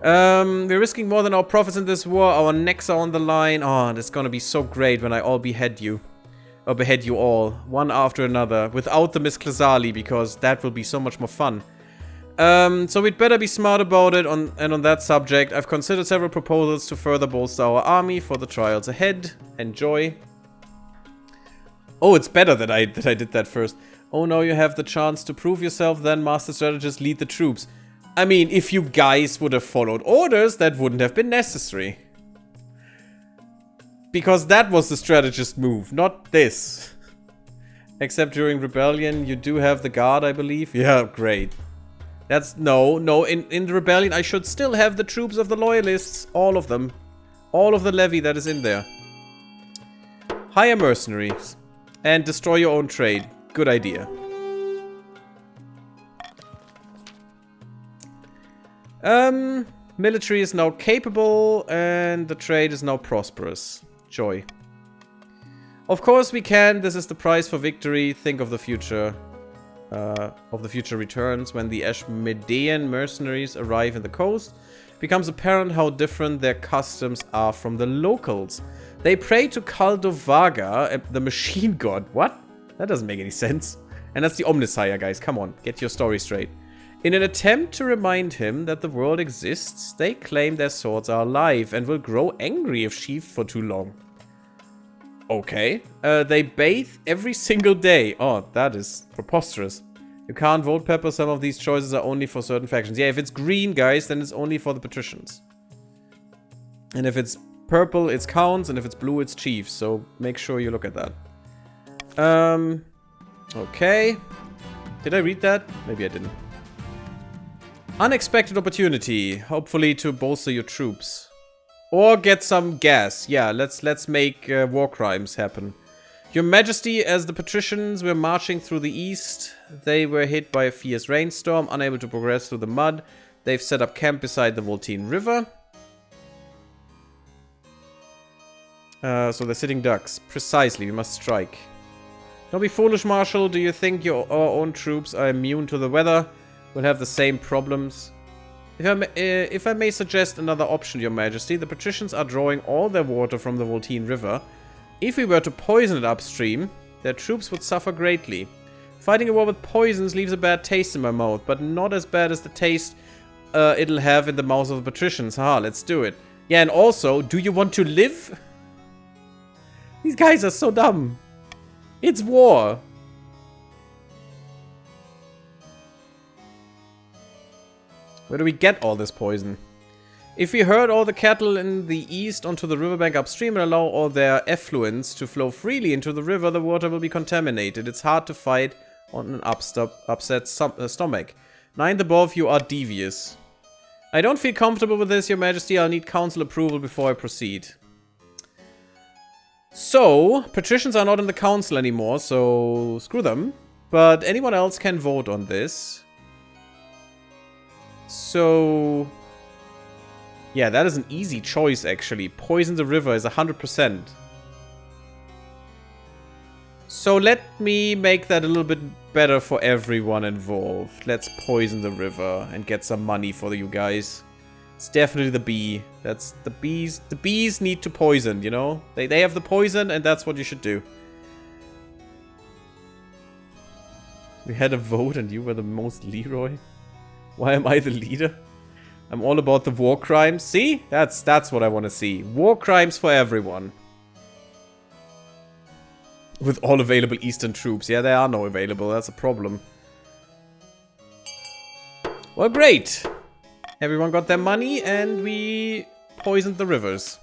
We're risking more than our profits in this war. Our necks are on the line. Oh, that's gonna be so great when I all behead you. Or behead you all, one after another, without the Miss Klazali, because that will be so much more fun. So we'd better be smart about it, and on that subject, I've considered several proposals to further bolster our army for the trials ahead. Enjoy. Oh, it's better that I did that first. Oh, now you have the chance to prove yourself, then Master Strategist, lead the troops. I mean, if you guys would have followed orders, that wouldn't have been necessary. Because that was the strategist move, not this. Except during rebellion, you do have the guard, I believe. Yeah, great. That's... No, in the rebellion, I should still have the troops of the loyalists. All of them. All of the levy that is in there. Hire mercenaries. And destroy your own trade. Good idea. Military is now capable, and the trade is now prosperous. Joy. Of course we can. This is the price for victory. Think of the future. Returns. When the Ashmedean mercenaries arrive in the coast, it becomes apparent how different their customs are from the locals. They pray to Kaldovaga, the machine god. What? That doesn't make any sense. And that's the Omnisire, guys. Come on, get your story straight. In an attempt to remind him that the world exists, they claim their swords are alive and will grow angry if sheathed for too long. Okay. They bathe every single day. Oh, that is preposterous. You can't vote, Pepper. Some of these choices are only for certain factions. Yeah, if it's green, guys, then it's only for the patricians. And if it's purple, it's counts. And if it's blue, it's chiefs. So make sure you look at that. Okay. Did I read that? Maybe I didn't. Unexpected opportunity. Hopefully to bolster your troops. Or get some gas. Yeah, let's make war crimes happen. Your Majesty, as the patricians were marching through the east, they were hit by a fierce rainstorm, unable to progress through the mud. They've set up camp beside the Voltine River. So they're sitting ducks. Precisely, we must strike. Don't be foolish, Marshal. Do you think our own troops are immune to the weather? We'll have the same problems. If I may suggest another option, Your Majesty, the patricians are drawing all their water from the Voltine River. If we were to poison it upstream, their troops would suffer greatly. Fighting a war with poisons leaves a bad taste in my mouth, but not as bad as the taste it'll have in the mouths of the patricians. Haha, let's do it. Yeah, and also, do you want to live? These guys are so dumb. It's war. Where do we get all this poison? If we herd all the cattle in the east onto the riverbank upstream and allow all their effluents to flow freely into the river, the water will be contaminated. It's hard to fight on an upset stomach. 9th above, you are devious. I don't feel comfortable with this, Your Majesty. I'll need council approval before I proceed. So, patricians are not in the council anymore, so screw them. But anyone else can vote on this. So... yeah, that is an easy choice, actually. Poison the river is 100%. So let me make that a little bit better for everyone involved. Let's poison the river and get some money for you guys. It's definitely the bee. That's the bees. The bees need to poison, you know? They have the poison and that's what you should do. We had a vote and you were the most Leroy. Why am I the leader? I'm all about the war crimes. See? That's what I want to see. War crimes for everyone. With all available Eastern troops. Yeah, there are no available. That's a problem. Well, great. Everyone got their money and we poisoned the rivers.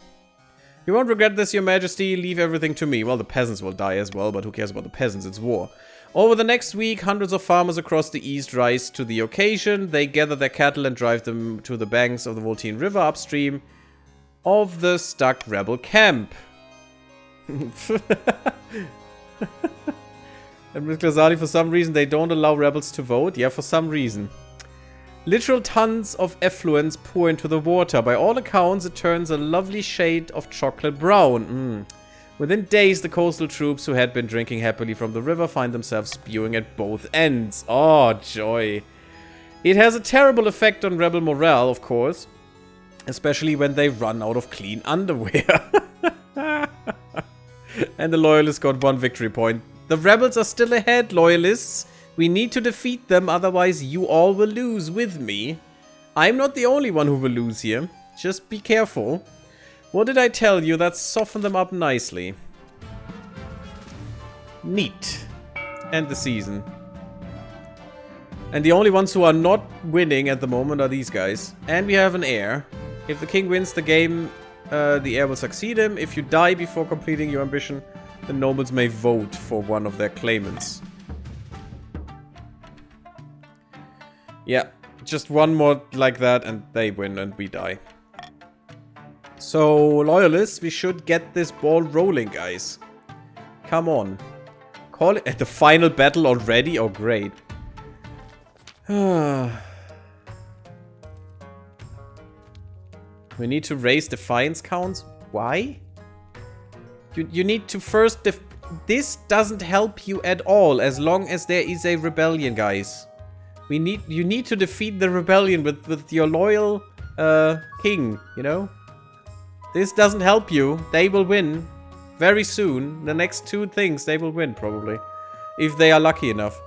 You won't regret this, Your Majesty. Leave everything to me. Well, the peasants will die as well, but who cares about the peasants? It's war. Over the next week, hundreds of farmers across the east rise to the occasion. They gather their cattle and drive them to the banks of the Voltine River upstream of the stuck rebel camp. And Ms. Glazali, for some reason, they don't allow rebels to vote. Yeah, for some reason. Literal tons of effluents pour into the water. By all accounts, it turns a lovely shade of chocolate brown. Within days, the coastal troops who had been drinking happily from the river find themselves spewing at both ends. Oh, joy. It has a terrible effect on rebel morale, of course. Especially when they run out of clean underwear. And the loyalists got 1 victory point. The rebels are still ahead, loyalists. We need to defeat them, otherwise you all will lose with me. I'm not the only one who will lose here. Just be careful. What did I tell you? That softened them up nicely. Neat. End the season. And the only ones who are not winning at the moment are these guys. And we have an heir. If the king wins the game, the heir will succeed him. If you die before completing your ambition, the nobles may vote for one of their claimants. Yeah, just one more like that and they win and we die. So, loyalists, we should get this ball rolling, guys. Come on. Call it at the final battle already? Oh, great. We need to raise defiance counts. Why? You need to first... This doesn't help you at all as long as there is a rebellion, guys. You need to defeat the rebellion with your loyal king, you know? This doesn't help you. They will win very soon. The next 2 things, they will win, probably. If they are lucky enough.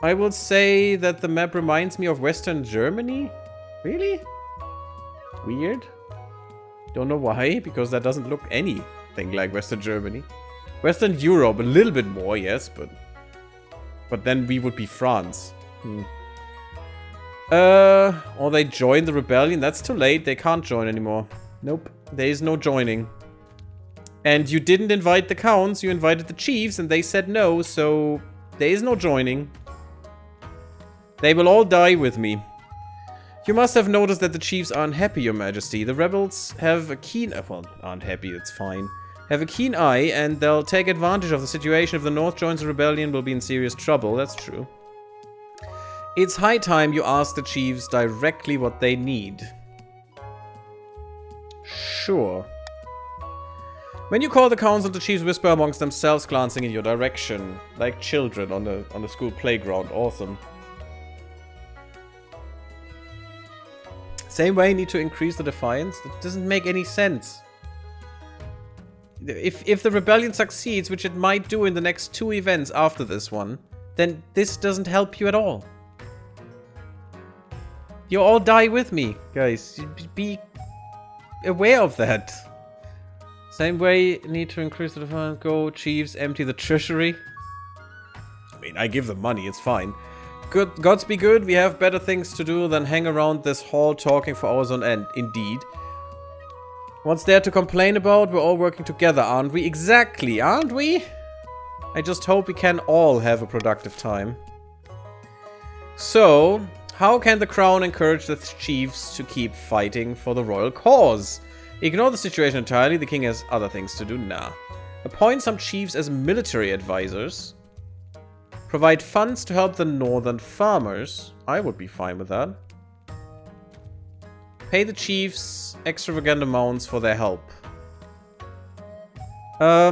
I will say that the map reminds me of Western Germany. Really? Weird. Don't know why, because that doesn't look anything like Western Germany. Western Europe, a little bit more, yes, but then we would be France. Or they join the rebellion. That's too late. They can't join anymore. Nope. There is no joining. And you didn't invite the counts. You invited the chiefs, and they said no, so there is no joining. They will all die with me. You must have noticed that the chiefs are unhappy, Your Majesty. The rebels have a keen... well, aren't happy, it's fine. Have a keen eye, and they'll take advantage of the situation. If the North joins the rebellion, we'll be in serious trouble. That's true. It's high time you ask the chiefs directly what they need. Sure. When you call the council, the chiefs whisper amongst themselves, glancing in your direction. Like children on the school playground. Awesome. Same way, need to increase the defiance? That doesn't make any sense. If the rebellion succeeds, which it might do in the next 2 events after this one, then this doesn't help you at all. You all die with me, guys. Be aware of that. Same way, need to increase the defiance. Go, chiefs, empty the treasury. I mean, I give them money, it's fine. Good, gods be good, we have better things to do than hang around this hall talking for hours on end. Indeed. What's there to complain about? We're all working together, aren't we? Exactly, aren't we? I just hope we can all have a productive time. So, how can the crown encourage the chiefs to keep fighting for the royal cause? Ignore the situation entirely, the king has other things to do. Nah. Appoint some chiefs as military advisors. Provide funds to help the northern farmers. I would be fine with that. Pay the chiefs extravagant amounts for their help. I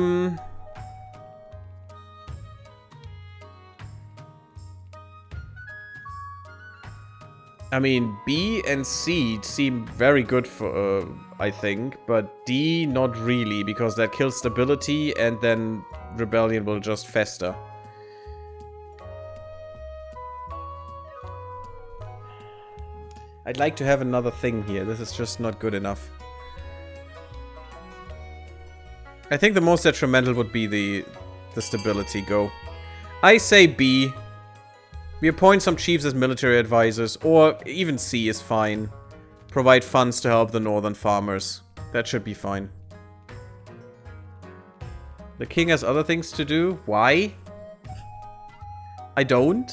mean, B and C seem very good for, I think, but D not really, because that kills stability and then rebellion will just fester. I'd like to have another thing here. This is just not good enough. I think the most detrimental would be the stability go. I say B. We appoint some chiefs as military advisors, or even C is fine. Provide funds to help the northern farmers. That should be fine. The king has other things to do. Why? I don't.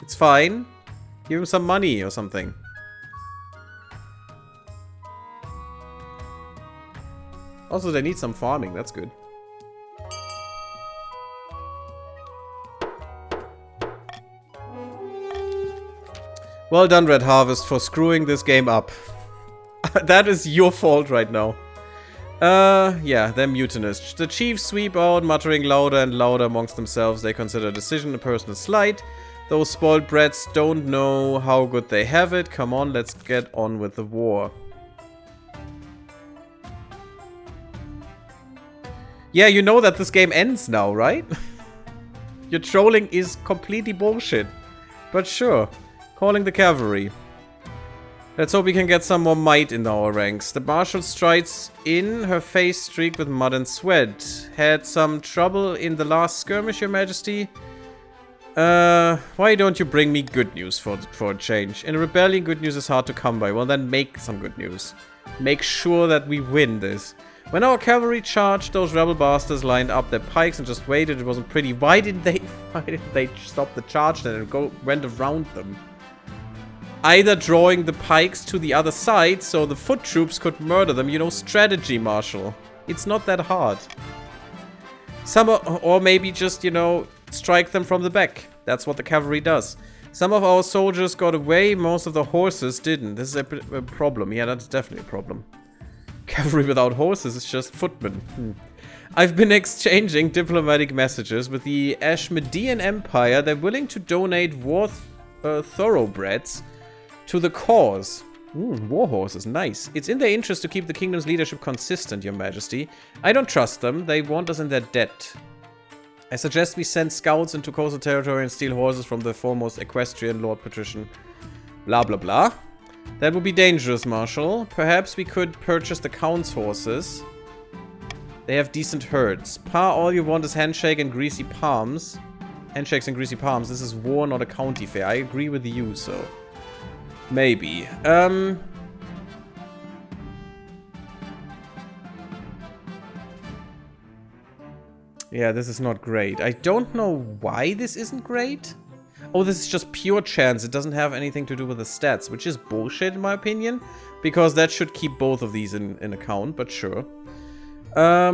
It's fine. Give him some money or something. Also, they need some farming. That's good. Well done, Red Harvest, for screwing this game up. That is your fault right now. Yeah, they're mutinous. The chiefs sweep out, muttering louder and louder amongst themselves. They consider a decision a personal slight. Those spoiled brats don't know how good they have it. Come on, let's get on with the war. Yeah, you know that this game ends now, right? Your trolling is completely bullshit. But sure. Calling the cavalry. Let's hope we can get some more might in our ranks. The marshal strides in, her face streaked with mud and sweat. Had some trouble in the last skirmish, Your Majesty? Why don't you bring me good news for a change? In a rebellion, good news is hard to come by. Well, then make some good news. Make sure that we win this. When our cavalry charged, those rebel bastards lined up their pikes and just waited. It wasn't pretty. Why didn't they stop the charge then and went around them? Either drawing the pikes to the other side so the foot troops could murder them. You know, strategy, Marshal. It's not that hard. Or maybe just, you know, strike them from the back. That's what the cavalry does. Some of our soldiers got away, most of the horses didn't. This is a problem. Yeah, that's definitely a problem. Cavalry without horses is just footmen. I've been exchanging diplomatic messages with the Ashmedean Empire. They're willing to donate war thoroughbreds to the cause. War horses, nice. It's in their interest to keep the kingdom's leadership consistent, Your Majesty. I don't trust them. They want us in their debt. I suggest we send scouts into coastal territory and steal horses from the foremost equestrian lord patrician. Blah, blah, blah. That would be dangerous, Marshal. Perhaps we could purchase the Count's horses. They have decent herds. Pa, all you want is handshake and greasy palms. Handshakes and greasy palms. This is war, not a county fair. I agree with you, so... maybe. Yeah, this is not great. I don't know why this isn't great. Oh, this is just pure chance. It doesn't have anything to do with the stats, which is bullshit in my opinion. Because that should keep both of these in account, but sure. I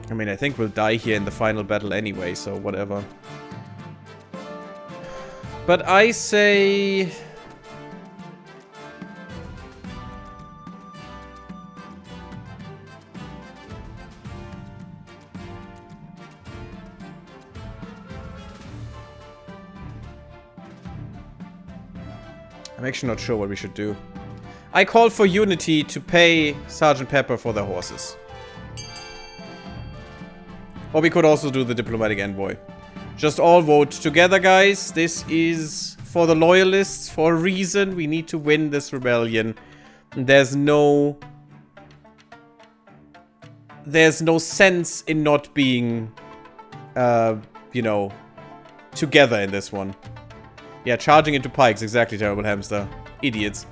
mean, I think we'll die here in the final battle anyway, so whatever. But I say... I'm actually not sure what we should do. I call for unity to pay Sergeant Pepper for their horses. Or we could also do the diplomatic envoy. Just all vote together, guys. This is for the loyalists, for a reason. We need to win this rebellion. There's no sense in not being, you know, together in this one. Yeah, charging into pikes. Exactly, Terrible Hamster. Idiots.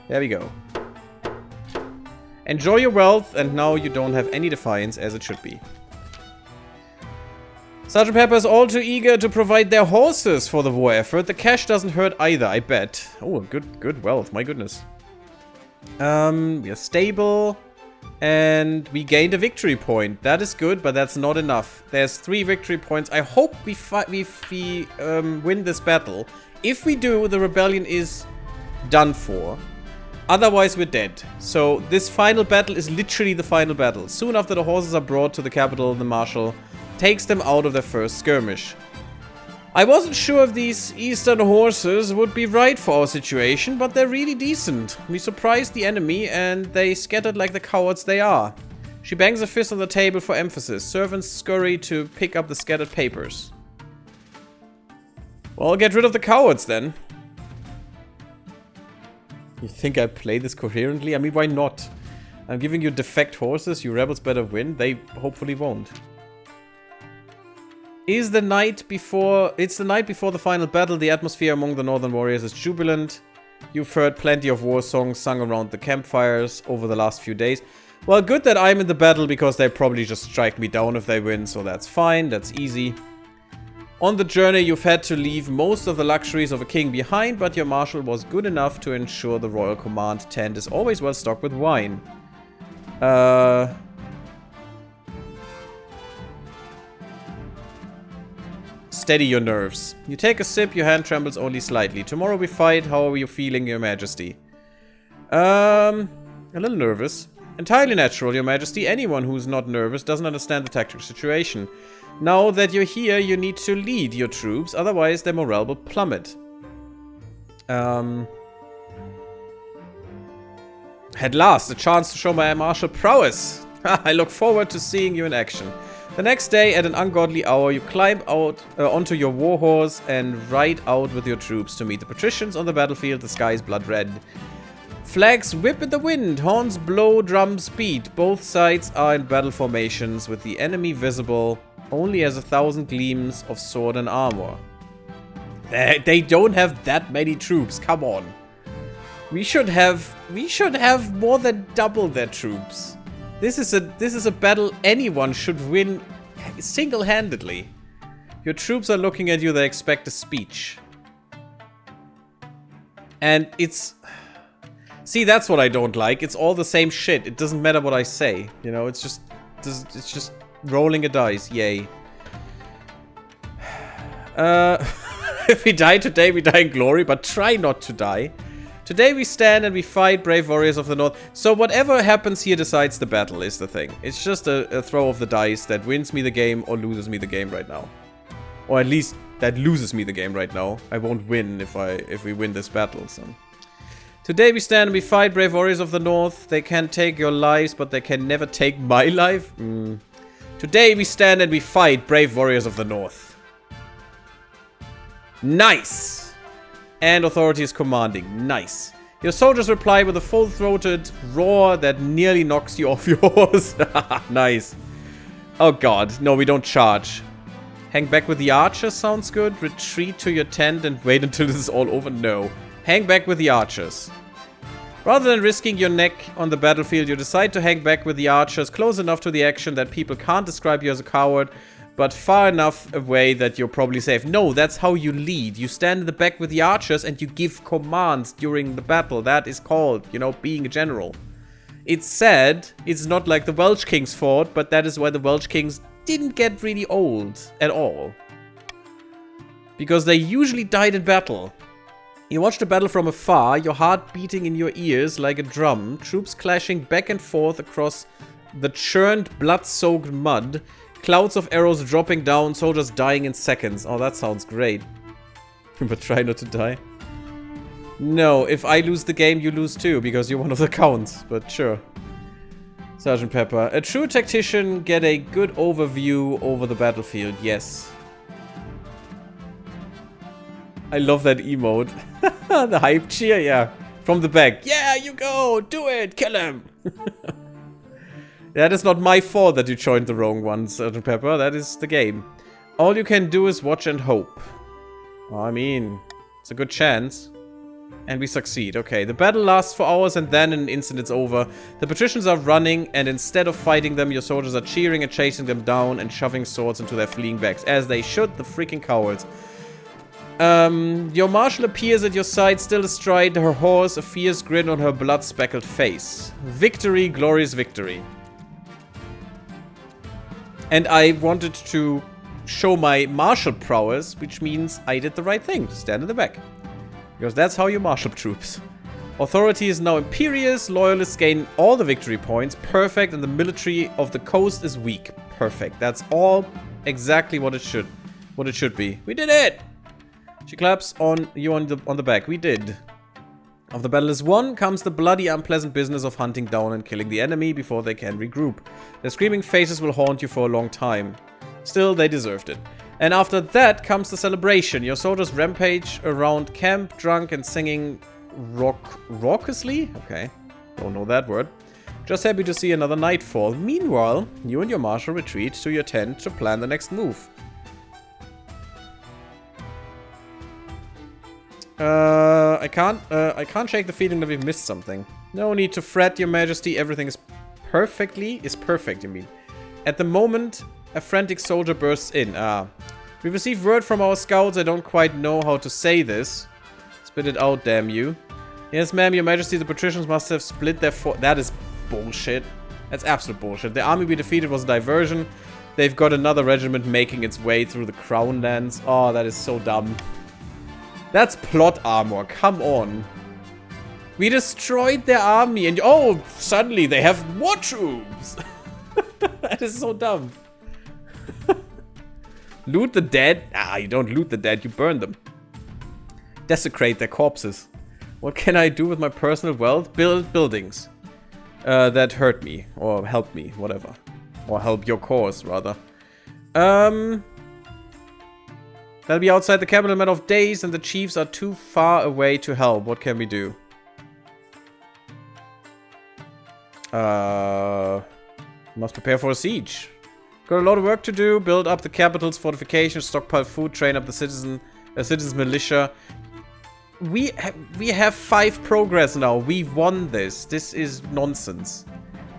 There we go. Enjoy your wealth, and now you don't have any defiance, as it should be. Sergeant Pepper is all too eager to provide their horses for the war effort. The cash doesn't hurt either, I bet. Oh, good wealth, my goodness. We are stable. And we gained a victory point. That is good, but that's not enough. There's 3 victory points. I hope we win this battle. If we do, the rebellion is done for. Otherwise, we're dead. So this final battle is literally the final battle. Soon after the horses are brought to the capital, the marshal takes them out of their first skirmish. I wasn't sure if these eastern horses would be right for our situation, but they're really decent. We surprised the enemy and they scattered like the cowards they are. She bangs a fist on the table for emphasis. Servants scurry to pick up the scattered papers. Well, get rid of the cowards then. You think I play this coherently? I mean, why not? I'm giving you defect horses. You rebels better win. They hopefully won't. It's the night before the final battle. The atmosphere among the northern warriors is jubilant. You've heard plenty of war songs sung around the campfires over the last few days. Well, good that I'm in the battle, because they probably just strike me down if they win, so that's fine, that's easy. On the journey, you've had to leave most of the luxuries of a king behind, but your marshal was good enough to ensure the royal command tent is always well stocked with wine. Steady your nerves. You take a sip, your hand trembles only slightly. Tomorrow we fight. How are you feeling, Your Majesty? A little nervous. Entirely natural, Your Majesty. Anyone who's not nervous doesn't understand the tactical situation. Now that you're here, you need to lead your troops, otherwise their morale will plummet. At last, a chance to show my martial prowess. I look forward to seeing you in action. The next day, at an ungodly hour, you climb out onto your warhorse and ride out with your troops to meet the patricians on the battlefield. The sky is blood red. Flags whip in the wind, horns blow, drums beat. Both sides are in battle formations, with the enemy visible only as 1,000 gleams of sword and armor. They don't have that many troops. Come on. We should have more than double their troops. This is a battle anyone should win single-handedly. Your troops are looking at you, they expect a speech. And it's... See, that's what I don't like. It's all the same shit. It doesn't matter what I say. You know, it's just rolling a dice. Yay. If we die today, we die in glory, but try not to die. Today we stand and we fight, brave warriors of the north. So whatever happens here decides the battle, is the thing. It's just a throw of the dice that wins me the game or loses me the game right now. Or at least that loses me the game right now. I won't win if we win this battle, so... Today we stand and we fight, brave warriors of the north. They can take your lives, but they can never take my life. Today we stand and we fight, brave warriors of the north. Nice! And authority is commanding. Nice. Your soldiers reply with a full-throated roar that nearly knocks you off your horse. Nice. Oh god, no, we don't charge. Hang back with the archers sounds good. Retreat to your tent and wait until this is all over. No. Hang back with the archers. Rather than risking your neck on the battlefield, you decide to hang back with the archers close enough to the action that people can't describe you as a coward, but far enough away that you're probably safe. No, that's how you lead. You stand in the back with the archers and you give commands during the battle. That is called, you know, being a general. It's sad. It's not like the Welsh Kings fought, but that is why the Welsh Kings didn't get really old at all. Because they usually died in battle. You watch the battle from afar, your heart beating in your ears like a drum, troops clashing back and forth across the churned, blood-soaked mud, clouds of arrows dropping down, soldiers dying in seconds. Oh, that sounds great. But try not to die. No, if I lose the game, you lose too, because you're one of the counts, but sure. Sergeant Pepper. A true tactician get a good overview over the battlefield, yes. I love that emote. The hype cheer, yeah. From the back. Yeah, you go! Do it! Kill him! That is not my fault that you joined the wrong one, Sergeant Pepper. That is the game. All you can do is watch and hope. I mean, it's a good chance. And we succeed. Okay, the battle lasts for hours and then in an instant it's over. The patricians are running and instead of fighting them, your soldiers are cheering and chasing them down and shoving swords into their fleeing backs. As they should, the freaking cowards. Your marshal appears at your side, still astride her horse, a fierce grin on her blood-speckled face. Victory, glorious victory. And I wanted to show my martial prowess, which means I did the right thing, to stand in the back. Because that's how you marshal troops. Authority is now imperious, loyalists gain all the victory points, perfect, and the military of the coast is weak. Perfect. That's all exactly what it should be. We did it! She claps on you on the back. We did. After the battle is won, comes the bloody unpleasant business of hunting down and killing the enemy before they can regroup. Their screaming faces will haunt you for a long time. Still, they deserved it. And after that comes the celebration. Your soldiers rampage around camp, drunk and singing raucously? Okay, don't know that word. Just happy to see another nightfall. Meanwhile, you and your marshal retreat to your tent to plan the next move. I can't shake the feeling that we've missed something. No need to fret, your majesty. Everything is perfect, you mean. At the moment, a frantic soldier bursts in. We received word from our scouts. I don't quite know how to say this. Spit it out, damn you. Yes, ma'am, your majesty, the patricians must have split their That is bullshit. That's absolute bullshit. The army we defeated was a diversion. They've got another regiment making its way through the Crown lands. Oh, that is so dumb. That's plot armor. Come on. We destroyed their army and... Oh, suddenly they have more troops. That is so dumb. Loot the dead? Ah, you don't loot the dead. You burn them. Desecrate their corpses. What can I do with my personal wealth? Build buildings. That hurt me. Or help me. Whatever. Or help your cause, rather. They'll be outside the capital in a matter of days, and the chiefs are too far away to help. What can we do? Must prepare for a siege. Got a lot of work to do. Build up the capital's fortifications, stockpile food, train up the citizens militia. We have 5 progress now. We won this. This is nonsense.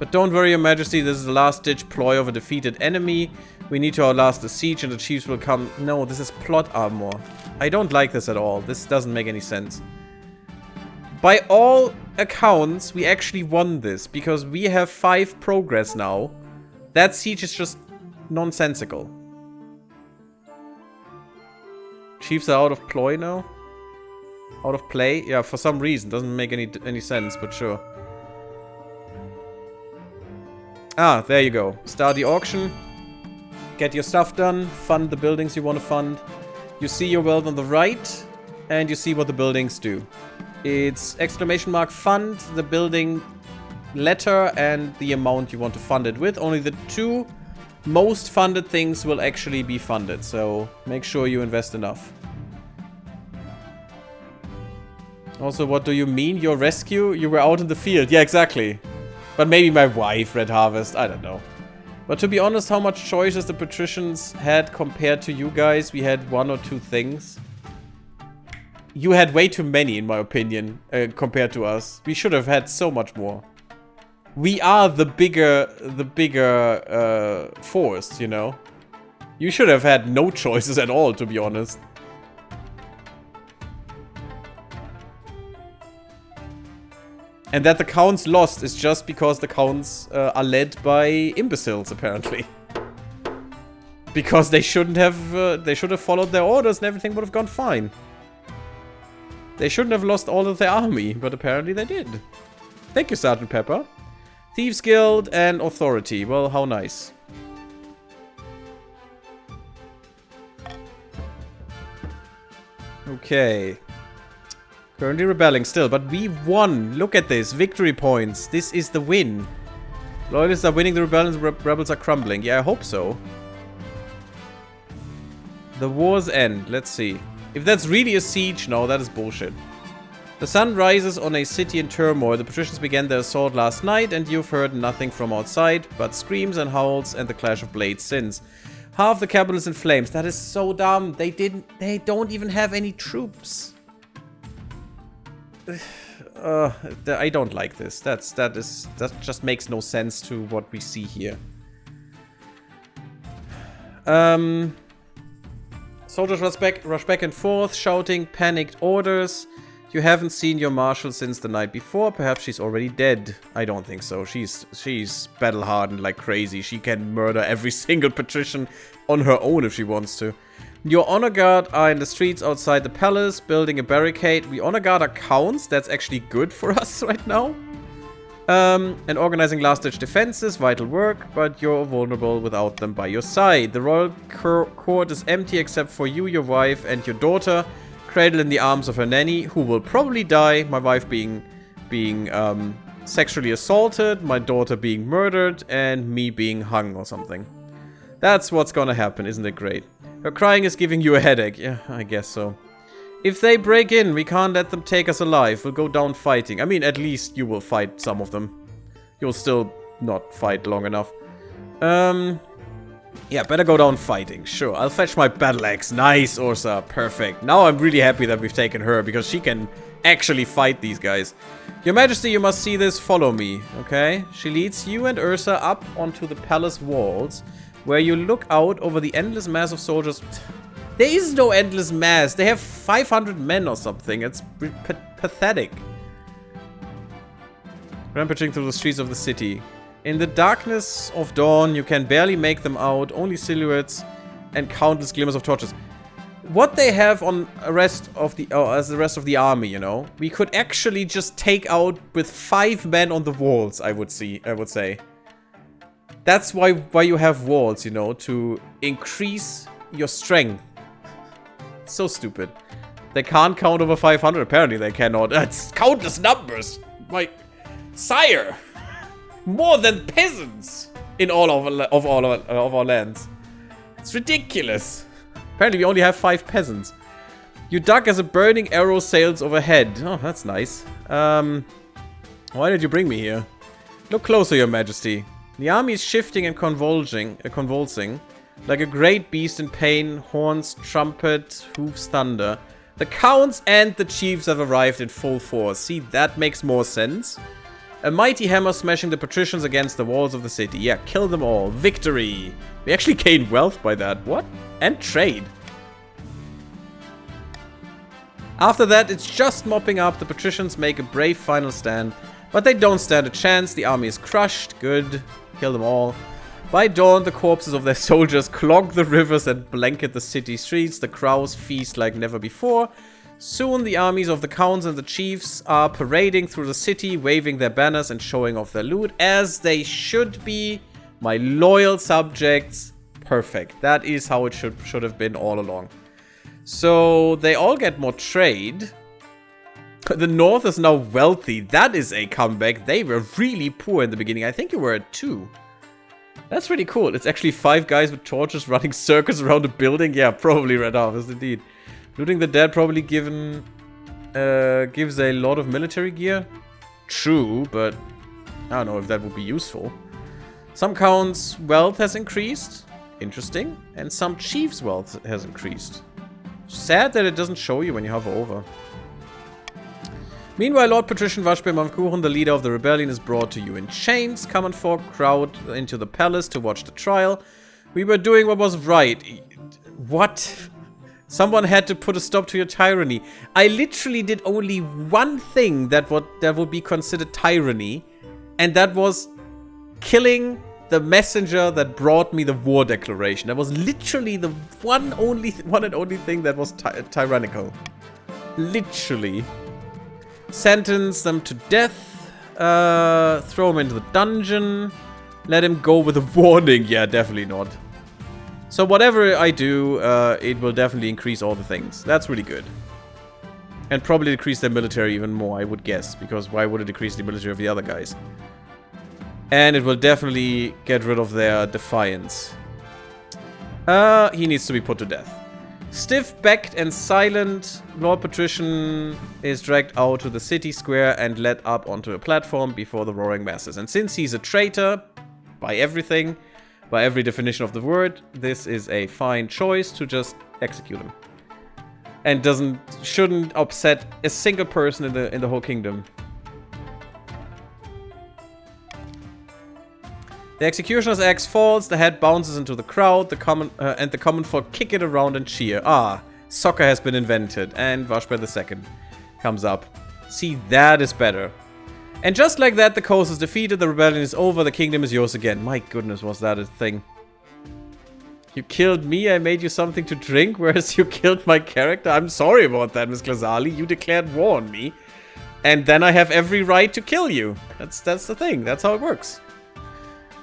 But don't worry, your majesty. This is the last-ditch ploy of a defeated enemy. We need to outlast the siege and the chiefs will come. No, this is plot armor. I don't like this at all. This doesn't make any sense. By all accounts, we actually won this because we have 5 progress now. That siege is just nonsensical. Chiefs are out of ploy now? Out of play? Yeah, for some reason. Doesn't make any sense, but sure. Ah, there you go. Start the auction. Get your stuff done. Fund the buildings you want to fund. You see your wealth on the right. And you see what the buildings do. It's exclamation mark fund, the building letter, and the amount you want to fund it with. Only the 2 most funded things will actually be funded, so make sure you invest enough. Also, what do you mean? Your rescue? You were out in the field. Yeah, exactly. But maybe my wife, Red Harvest. I don't know. But to be honest, how much choices the patricians had compared to you guys? We had 1 or 2 things. You had way too many, in my opinion, compared to us. We should have had so much more. We are the bigger force, you know? You should have had no choices at all, to be honest. And that the counts lost is just because the counts are led by imbeciles, apparently. Because they shouldn't have, they should have followed their orders and everything would have gone fine. They shouldn't have lost all of their army, but apparently they did. Thank you, Sergeant Pepper. Thieves Guild and Authority. Well, how nice. Okay. Currently rebelling still, but we won. Look at this. Victory points. This is the win. Loyalists are winning the rebellions, rebels are crumbling. Yeah, I hope so. The war's end. Let's see. If that's really a siege, no, that is bullshit. The sun rises on a city in turmoil. The patricians began their assault last night, and you've heard nothing from outside but screams and howls and the clash of blades since. Half the capital is in flames. That is so dumb. They don't even have any troops. I don't like this. That just makes no sense to what we see here. Soldiers rush back and forth, shouting panicked orders. You haven't seen your marshal since the night before. Perhaps she's already dead. I don't think so. She's battle hardened like crazy. She can murder every single patrician on her own if she wants to. Your honor guard are in the streets outside the palace, building a barricade. We honor guard are counts. That's actually good for us right now. And organizing last-ditch defenses, vital work, but you're vulnerable without them by your side. The royal court is empty except for you, your wife, and your daughter, cradled in the arms of her nanny, who will probably die. My wife being sexually assaulted, my daughter being murdered, and me being hung or something. That's what's gonna happen, isn't it great? Her crying is giving you a headache. Yeah, I guess so. If they break in, we can't let them take us alive. We'll go down fighting. I mean, at least you will fight some of them. You'll still not fight long enough. Yeah, better go down fighting. Sure, I'll fetch my battle axe. Nice, Ursa. Perfect. Now I'm really happy that we've taken her, because she can actually fight these guys. Your Majesty, you must see this. Follow me, okay? She leads you and Ursa up onto the palace walls, where you look out over the endless mass of soldiers. There is no endless mass. They have 500 men or something. It's pathetic. Rampaging through the streets of the city. In the darkness of dawn, you can barely make them out. Only silhouettes and countless glimmers of torches. What they have on the rest of the as the rest of the army, you know, we could actually just take out with 5 men on the walls. I would say. That's why you have walls, you know, to increase your strength. So stupid. They can't count over 500. Apparently they cannot. That's countless numbers. My sire, more than peasants in all of our lands. It's ridiculous. Apparently we only have 5 peasants. You duck as a burning arrow sails overhead. Oh, that's nice. Why did you bring me here? Look closer, Your Majesty. The army is shifting and convulsing like a great beast in pain. Horns, trumpet, hooves, thunder. The counts and the chiefs have arrived in full force. See, that makes more sense. A mighty hammer smashing the patricians against the walls of the city. Yeah, kill them all. Victory. We actually gained wealth by that. What? And trade. After that, it's just mopping up. The patricians make a brave final stand, but they don't stand a chance. The army is crushed. Good. Kill them all. By dawn, the corpses of their soldiers clog the rivers and blanket the city streets. The crows feast like never before. Soon, the armies of the counts and the chiefs are parading through the city, waving their banners and showing off their loot, as they should be. My loyal subjects. Perfect. That is how it should have been all along. So, they all get more trade. The North is now wealthy. That is a comeback. They were really poor in the beginning. I think you were at 2. That's really cool. It's actually 5 guys with torches running circles around a building. Yeah, probably Red Harvest indeed. Looting the dead probably gives a lot of military gear. True, but I don't know if that would be useful. Some counts' wealth has increased. Interesting. And some chiefs' wealth has increased. Sad that it doesn't show you when you hover over. Meanwhile, Lord Patrician Vashpe Mamkuchen, the leader of the rebellion, is brought to you in chains. Common folk crowd into the palace to watch the trial. We were doing what was right. What? Someone had to put a stop to your tyranny. I literally did only one thing that would be considered tyranny, and that was killing the messenger that brought me the war declaration. That was literally the one and only thing that was tyrannical. Literally. Sentence them to death. Throw him into the dungeon. Let him go with a warning. Yeah, definitely not. So whatever I do, it will definitely increase all the things. That's really good. And probably decrease their military even more, I would guess. Because why would it decrease the military of the other guys? And it will definitely get rid of their defiance. He needs to be put to death. Stiff-backed and silent, Lord Patrician is dragged out to the city square and led up onto a platform before the roaring masses. And since he's a traitor, by everything, by every definition of the word, this is a fine choice to just execute him. And shouldn't upset a single person in the whole kingdom. The executioner's axe falls, the head bounces into the crowd, the common folk kick it around and cheer. Ah, soccer has been invented, and Vashpe II comes up. See, that is better. And just like that, the coast is defeated, the rebellion is over, the kingdom is yours again. My goodness, was that a thing. You killed me, I made you something to drink, whereas you killed my character? I'm sorry about that, Miss Glazali. You declared war on me. And then I have every right to kill you. That's the thing, that's how it works.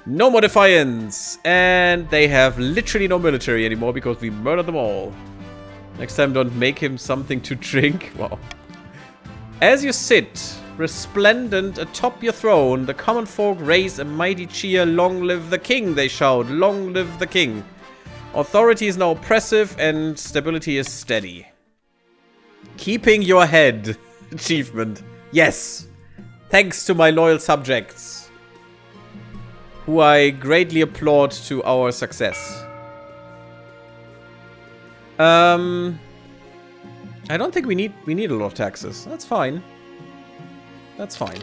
No more defiance! And they have literally no military anymore because we murdered them all. Next time, don't make him something to drink. Wow. As you sit, resplendent atop your throne, the common folk raise a mighty cheer. Long live the king, they shout. Long live the king. Authority is now oppressive and stability is steady. Keeping your head. Achievement. Yes. Thanks to my loyal subjects, who I greatly applaud to our success. I don't think we need a lot of taxes. That's fine. That's fine.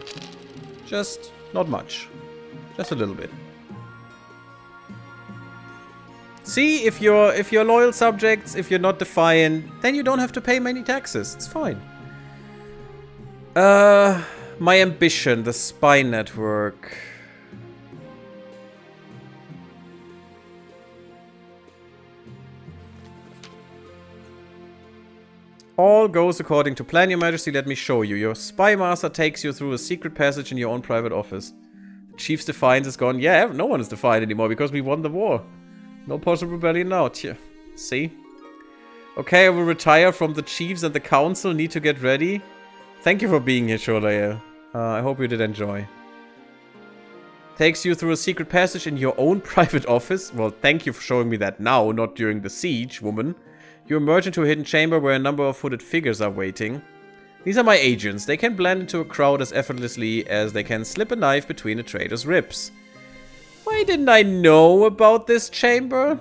Just not much. Just a little bit. See, if you're loyal subjects, if you're not defiant, then you don't have to pay many taxes. It's fine. My ambition, the spy network. All goes according to plan, Your Majesty. Let me show you. Your spy master takes you through a secret passage in your own private office. The chief's defiance is gone. Yeah, no one is defiant anymore because we won the war. No possible rebellion now. Tja. See? Okay, I will retire from the chiefs and the council. Need to get ready. Thank you for being here, Sholael. I hope you did enjoy. Takes you through a secret passage in your own private office. Well, thank you for showing me that now, not during the siege, woman. You emerge into a hidden chamber where a number of hooded figures are waiting. These are my agents. They can blend into a crowd as effortlessly as they can slip a knife between a traitor's ribs. Why didn't I know about this chamber?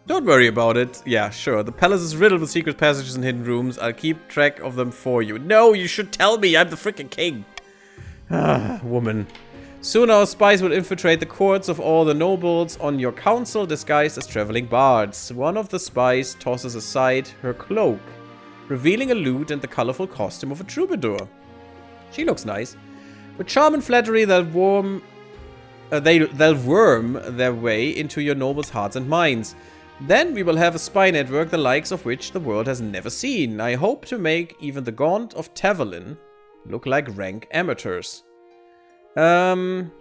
Don't worry about it. Yeah, sure. The palace is riddled with secret passages and hidden rooms. I'll keep track of them for you. No, you should tell me. I'm the freaking king. Ah, woman. Soon our spies will infiltrate the courts of all the nobles on your council disguised as traveling bards. One of the spies tosses aside her cloak, revealing a lute and the colorful costume of a troubadour. She looks nice. With charm and flattery, they'll worm their way into your nobles' hearts and minds. Then we will have a spy network the likes of which the world has never seen. I hope to make even the Gaunt of Taverlin look like rank amateurs. Did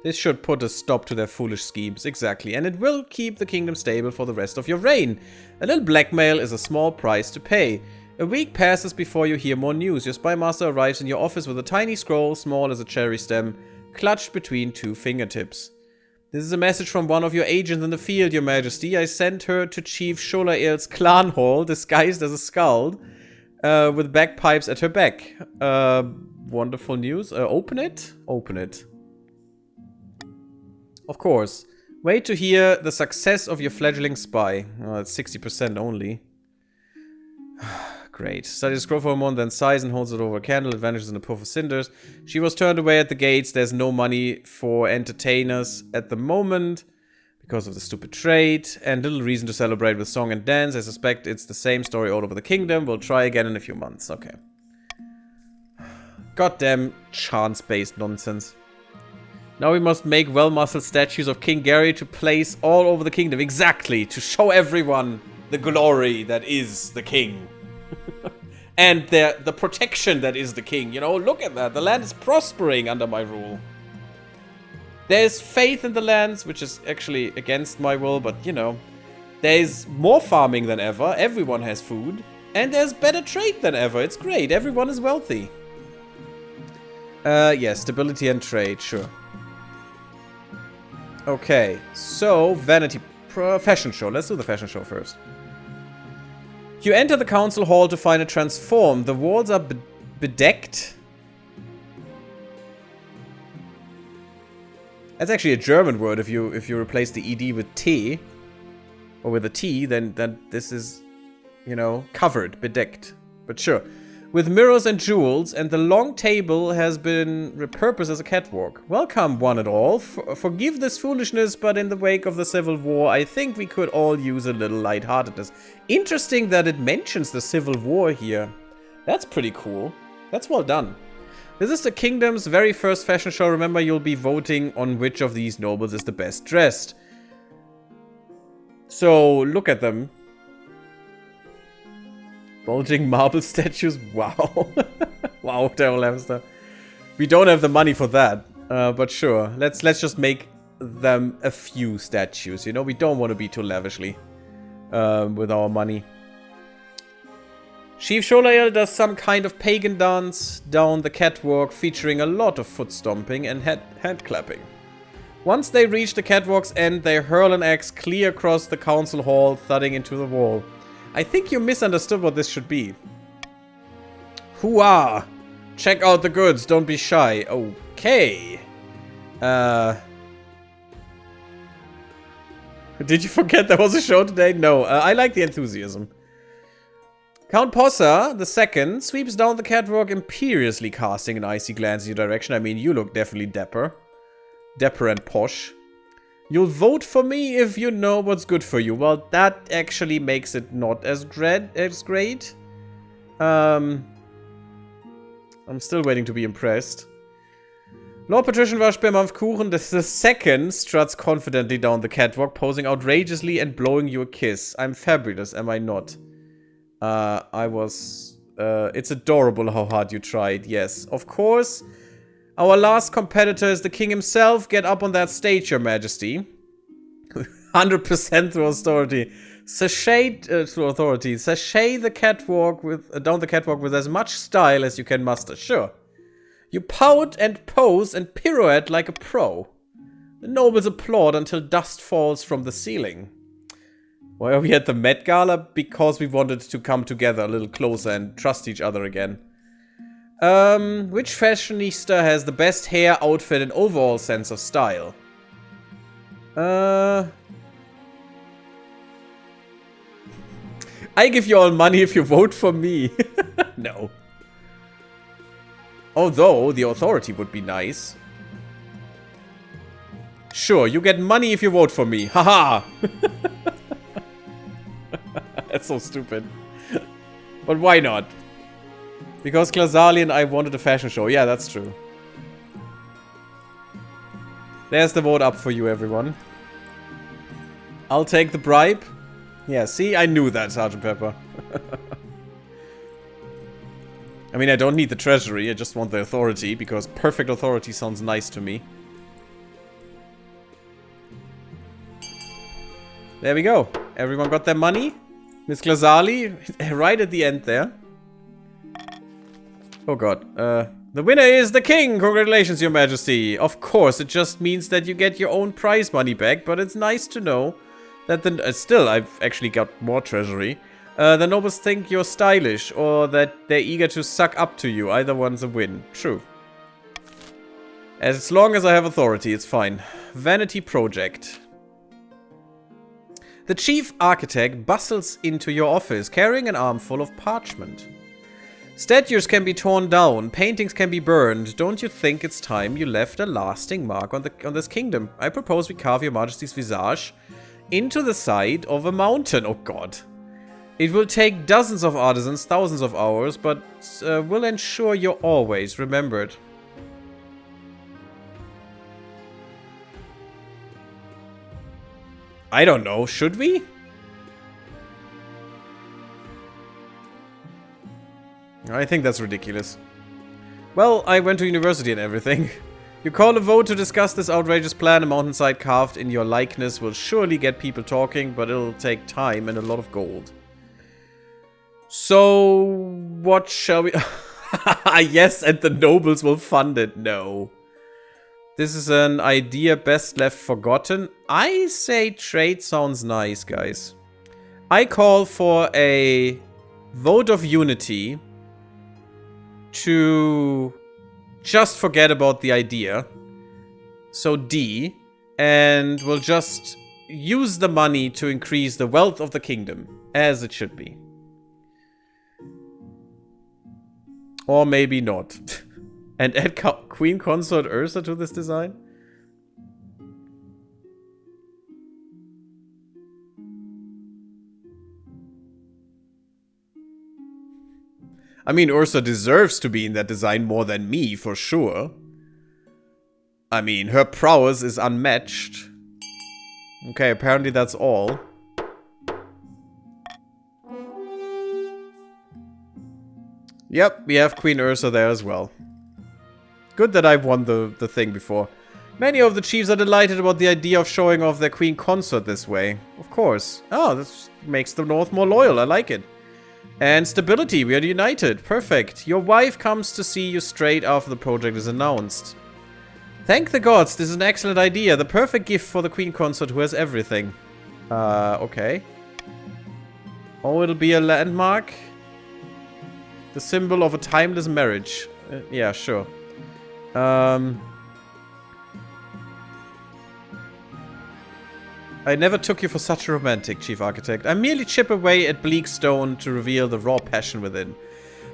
This should put a stop to their foolish schemes, exactly, and it will keep the kingdom stable for the rest of your reign. A little blackmail is a small price to pay. A week passes before you hear more news. Your spy master arrives in your office with a tiny scroll, small as a cherry stem, clutched between 2 fingertips. This is a message from one of your agents in the field, Your Majesty. I sent her to Chief Sholael's clan hall, disguised as a skald, with bagpipes at her back. Wonderful news. Open it? Open it. Of course. Wait to hear the success of your fledgling spy. Oh, it's 60% only. Great. Study the scroll for a moment, then sighs and holds it over a candle. It vanishes in a puff of cinders. She was turned away at the gates. There's no money for entertainers at the moment because of the stupid trade, and little reason to celebrate with song and dance. I suspect it's the same story all over the kingdom. We'll try again in a few months. Okay. Goddamn chance-based nonsense. Now we must make well-muscled statues of King Gary to place all over the kingdom. Exactly, to show everyone the glory that is the king. And the protection that is the king. You know, look at that. The land is prospering under my rule. There's faith in the lands, which is actually against my will, but, you know. There's more farming than ever. Everyone has food. And there's better trade than ever. It's great. Everyone is wealthy. Yes, stability and trade, sure. Okay, so vanity fashion show. Let's do the fashion show first. You enter the council hall to find it transformed. The walls are bedecked. That's actually a German word. If you replace the ed with t or with a t, then this is, you know, covered, bedecked. But sure. With mirrors and jewels, and the long table has been repurposed as a catwalk. Welcome, one and all. Forgive this foolishness, but in the wake of the Civil War, I think we could all use a little lightheartedness. Interesting that it mentions the Civil War here. That's pretty cool. That's well done. This is the kingdom's very first fashion show. Remember, you'll be voting on which of these nobles is the best dressed. So, look at them. Bulging marble statues? Wow. Wow, Daryl Hamster. We don't have the money for that. But sure. Let's just make them a few statues. You know, we don't want to be too lavishly with our money. Chief Sholael does some kind of pagan dance down the catwalk, featuring a lot of foot stomping and hand clapping. Once they reach the catwalk's end, they hurl an axe clear across the council hall, thudding into the wall. I think you misunderstood what this should be. Hooah! Check out the goods, don't be shy. Okay. Did you forget there was a show today? No, I like the enthusiasm. Count Possa II sweeps down the catwalk, imperiously casting an icy glance in your direction. I mean, you look definitely dapper. Dapper and posh. You'll vote for me if you know what's good for you. Well, that actually makes it not as great. I'm still waiting to be impressed. Lord Patrician Waschbärmampfkuchen II struts confidently down the catwalk, posing outrageously and blowing you a kiss. I'm fabulous, am I not? It's adorable how hard you tried, yes. Of course. Our last competitor is the king himself. Get up on that stage, Your Majesty. 100% through authority. Sashay through authority. Sashay the catwalk down the catwalk with as much style as you can muster. Sure. You pout and pose and pirouette like a pro. The nobles applaud until dust falls from the ceiling. Why are we at the Met Gala? Because we wanted to come together a little closer and trust each other again. Which fashionista has the best hair, outfit, and overall sense of style? I give you all money if you vote for me. No. Although, the authority would be nice. Sure, you get money if you vote for me. Haha! That's so stupid. But why not? Because Klazali and I wanted a fashion show. Yeah, that's true. There's the vote up for you, everyone. I'll take the bribe. Yeah, see? I knew that, Sergeant Pepper. I mean, I don't need the treasury. I just want the authority, because perfect authority sounds nice to me. There we go. Everyone got their money. Miss Glazali, right at the end there. Oh god. The winner is the king! Congratulations, your majesty! Of course, it just means that you get your own prize money back, but it's nice to know that the... still, I've actually got more treasury. The nobles think you're stylish, or that they're eager to suck up to you. Either one's a win. True. As long as I have authority, it's fine. Vanity project. The chief architect bustles into your office, carrying an armful of parchment. Statues can be torn down, paintings can be burned. Don't you think it's time you left a lasting mark on this kingdom? I propose we carve your majesty's visage into the side of a mountain. Oh god. It will take dozens of artisans, thousands of hours, but will ensure you're always remembered. I don't know, should we? I think that's ridiculous. Well, I went to university and everything. You call a vote to discuss this outrageous plan. A mountainside carved in your likeness will surely get people talking, but it'll take time and a lot of gold. So, what shall we... Yes, and the nobles will fund it. No. This is an idea best left forgotten. I say trade sounds nice, guys. I call for a vote of unity to just forget about the idea. So D. And we'll just use the money to increase the wealth of the kingdom, as it should be. Or maybe not. And add Queen Consort Ursa to this design? I mean, Ursa deserves to be in that design more than me, for sure. I mean, her prowess is unmatched. Okay, apparently that's all. Yep, we have Queen Ursa there as well. Good that I've won the thing before. Many of the chiefs are delighted about the idea of showing off their queen consort this way. Of course. Oh, this makes the north more loyal. I like it. And stability. We are united. Perfect. Your wife comes to see you straight after the project is announced. Thank the gods. This is an excellent idea. The perfect gift for the queen consort who has everything. Okay. Oh, it'll be a landmark. The symbol of a timeless marriage. Yeah, sure. I never took you for such a romantic, Chief Architect. I merely chip away at bleak stone to reveal the raw passion within.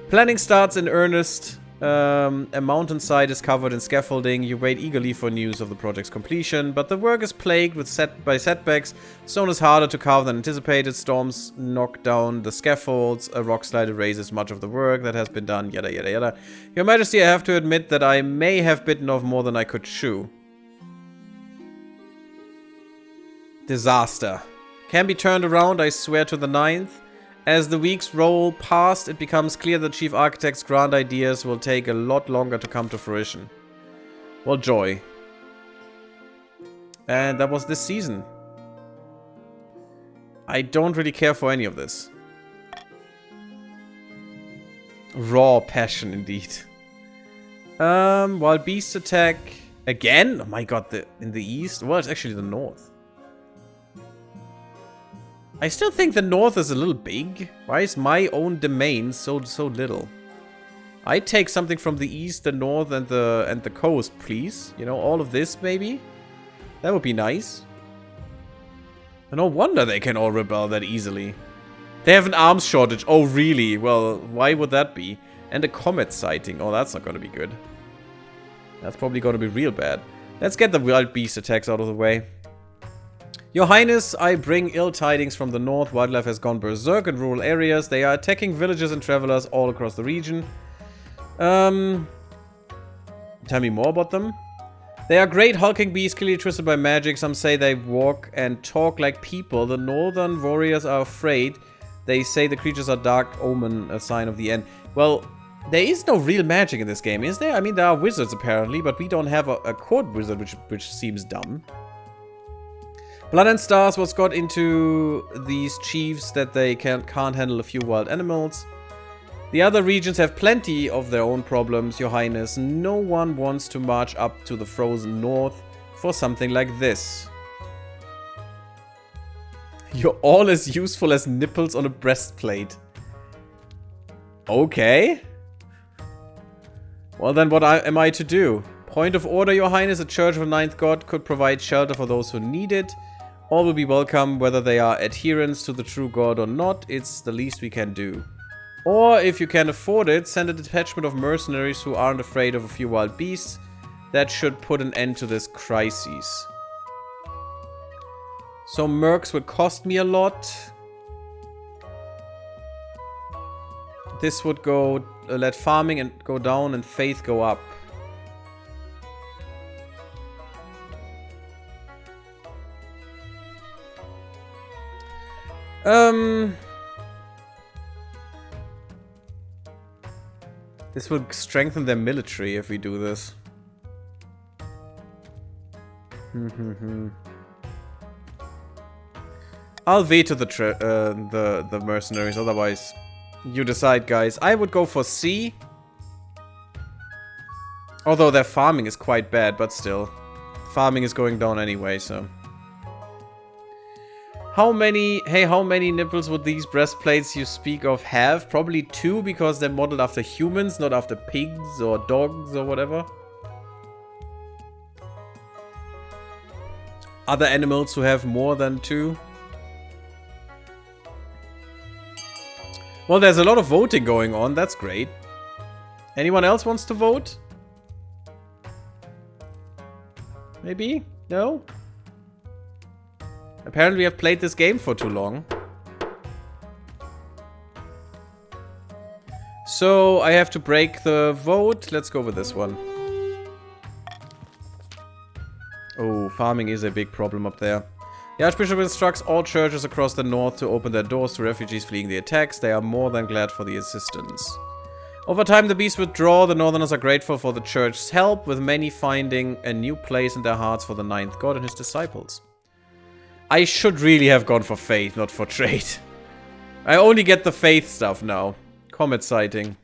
Planning starts in earnest. A mountainside is covered in scaffolding. You wait eagerly for news of the project's completion, but the work is plagued with setbacks. Stone is harder to carve than anticipated. Storms knock down the scaffolds. A rock slide erases much of the work that has been done. Yada yada yada. Your Majesty, I have to admit that I may have bitten off more than I could chew. Disaster. Can be turned around, I swear to the 9th. As the weeks roll past, it becomes clear that Chief Architect's grand ideas will take a lot longer to come to fruition. Well, joy. And that was this season. I don't really care for any of this. Raw passion, indeed. Wild beast attack again? Oh my god, in the east? Well, it's actually the north. I still think the north is a little big. Why is my own domain so little? I'd take something from the east, the north, and the coast, please. You know, all of this, maybe? That would be nice. And no wonder they can all rebel that easily. They have an arms shortage. Oh, really? Well, why would that be? And a comet sighting. Oh, that's not going to be good. That's probably going to be real bad. Let's get the wild beast attacks out of the way. Your Highness, I bring ill tidings from the north. Wildlife has gone berserk in rural areas. They are attacking villages and travelers all across the region. Tell me more about them. They are great hulking beasts, clearly twisted by magic. Some say they walk and talk like people. The northern warriors are afraid. They say the creatures are dark omen, a sign of the end. Well, there is no real magic in this game, is there? I mean, there are wizards apparently, but we don't have a court wizard, which seems dumb. Blood and Stars was got into these chiefs that they can't handle a few wild animals. The other regions have plenty of their own problems, Your Highness. No one wants to march up to the frozen north for something like this. You're all as useful as nipples on a breastplate. Okay. Well then, what am I to do? Point of order, Your Highness. A church of the ninth god could provide shelter for those who need it. All will be welcome, whether they are adherents to the true god or not. It's the least we can do. Or, if you can afford it, send a detachment of mercenaries who aren't afraid of a few wild beasts. That should put an end to this crisis. So mercs would cost me a lot. This would go, let farming and go down and faith go up. This will strengthen their military if we do this. I'll veto the mercenaries, otherwise you decide, guys. I would go for C. Although their farming is quite bad, but still. Farming is going down anyway, so. How many nipples would these breastplates you speak of have? Probably 2, because they're modeled after humans, not after pigs or dogs or whatever. Other animals who have more than 2? Well, there's a lot of voting going on. That's great. Anyone else wants to vote? Maybe? No? Apparently I've played this game for too long. So I have to break the vote. Let's go with this one. Oh, farming is a big problem up there. The Archbishop instructs all churches across the north to open their doors to refugees fleeing the attacks. They are more than glad for the assistance. Over time, the beasts withdraw. The northerners are grateful for the church's help, with many finding a new place in their hearts for the ninth god and his disciples. I should really have gone for faith, not for trade. I only get the faith stuff now. Comet sighting.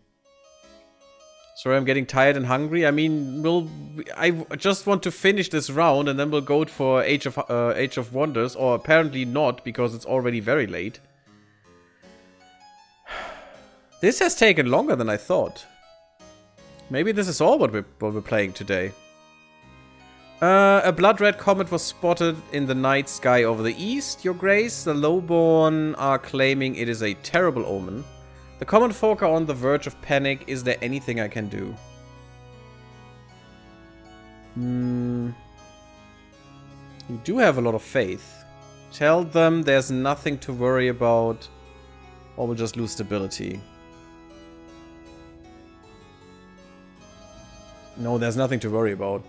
Sorry, I'm getting tired and hungry. I mean, I just want to finish this round and then we'll go for Age of Wonders. Or apparently not, because it's already very late. This has taken longer than I thought. Maybe this is all what we're playing today. A blood red comet was spotted in the night sky over the east, Your Grace. The lowborn are claiming it is a terrible omen. The common folk are on the verge of panic. Is there anything I can do? You do have a lot of faith. Tell them there's nothing to worry about, or we'll just lose stability. No, there's nothing to worry about.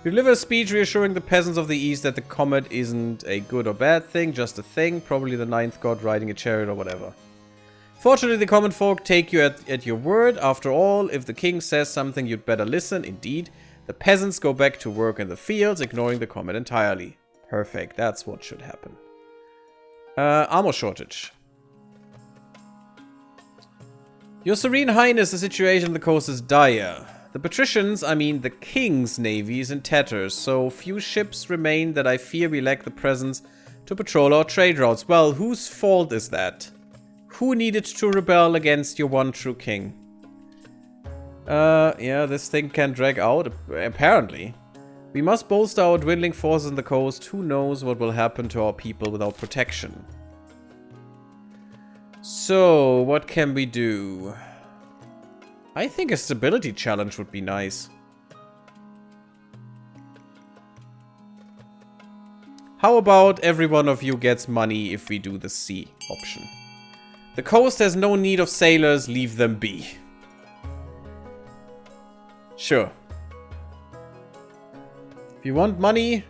Deliver a speech reassuring the peasants of the east that the comet isn't a good or bad thing, just a thing, probably the ninth god riding a chariot or whatever. Fortunately, the common folk take you at your word. After all, if the king says something, you'd better listen. Indeed, the peasants go back to work in the fields, ignoring the comet entirely. Perfect, that's what should happen. Armor shortage. Your Serene Highness, the situation on the coast is dire. The patricians, I mean the king's navy, is in tatters, so few ships remain that I fear we lack the presence to patrol our trade routes. Well, whose fault is that? Who needed to rebel against your one true king? Yeah, this thing can drag out, apparently. We must bolster our dwindling forces on the coast. Who knows what will happen to our people without protection? So, what can we do? I think a stability challenge would be nice. How about every one of you gets money if we do the C option? The coast has no need of sailors, leave them be. Sure. If you want money,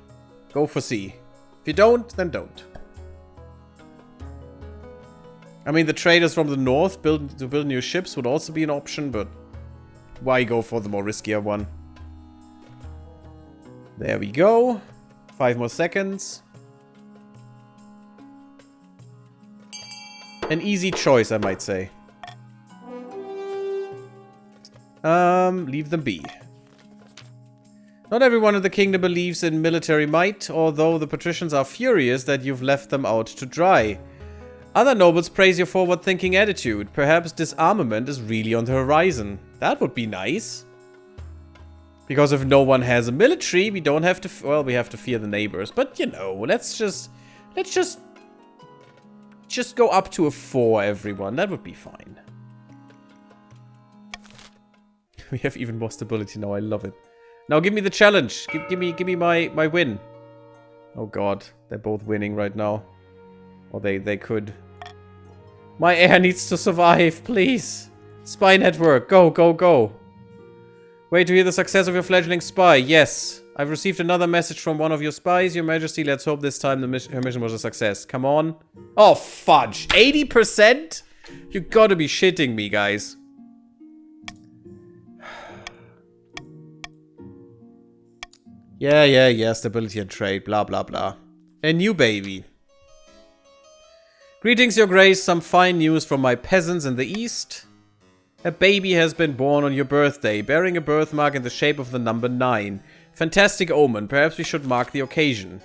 go for C. If you don't, then don't. I mean, the traders from the north to build new ships would also be an option, but why go for the more riskier one? There we go. 5 more seconds. An easy choice, I might say. Leave them be. Not everyone in the kingdom believes in military might, although the patricians are furious that you've left them out to dry. Other nobles praise your forward-thinking attitude. Perhaps disarmament is really on the horizon. That would be nice. Because if no one has a military, we don't have to... Well, we have to fear the neighbors. But, you know, let's just go up to a 4, everyone. That would be fine. We have even more stability now. I love it. Now give me the challenge. Give me my win. Oh god, they're both winning right now. Or they could. My heir needs to survive, please. Spy network, go, go, go. Wait to hear the success of your fledgling spy. Yes, I've received another message from one of your spies. Your Majesty, let's hope this time her mission was a success. Come on. Oh, fudge. 80%? You gotta be shitting me, guys. Yeah, stability and trade, blah, blah, blah. A new baby. Greetings, your grace, some fine news from my peasants in the east. A baby has been born on your birthday, bearing a birthmark in the shape of the number 9. Fantastic omen, perhaps we should mark the occasion.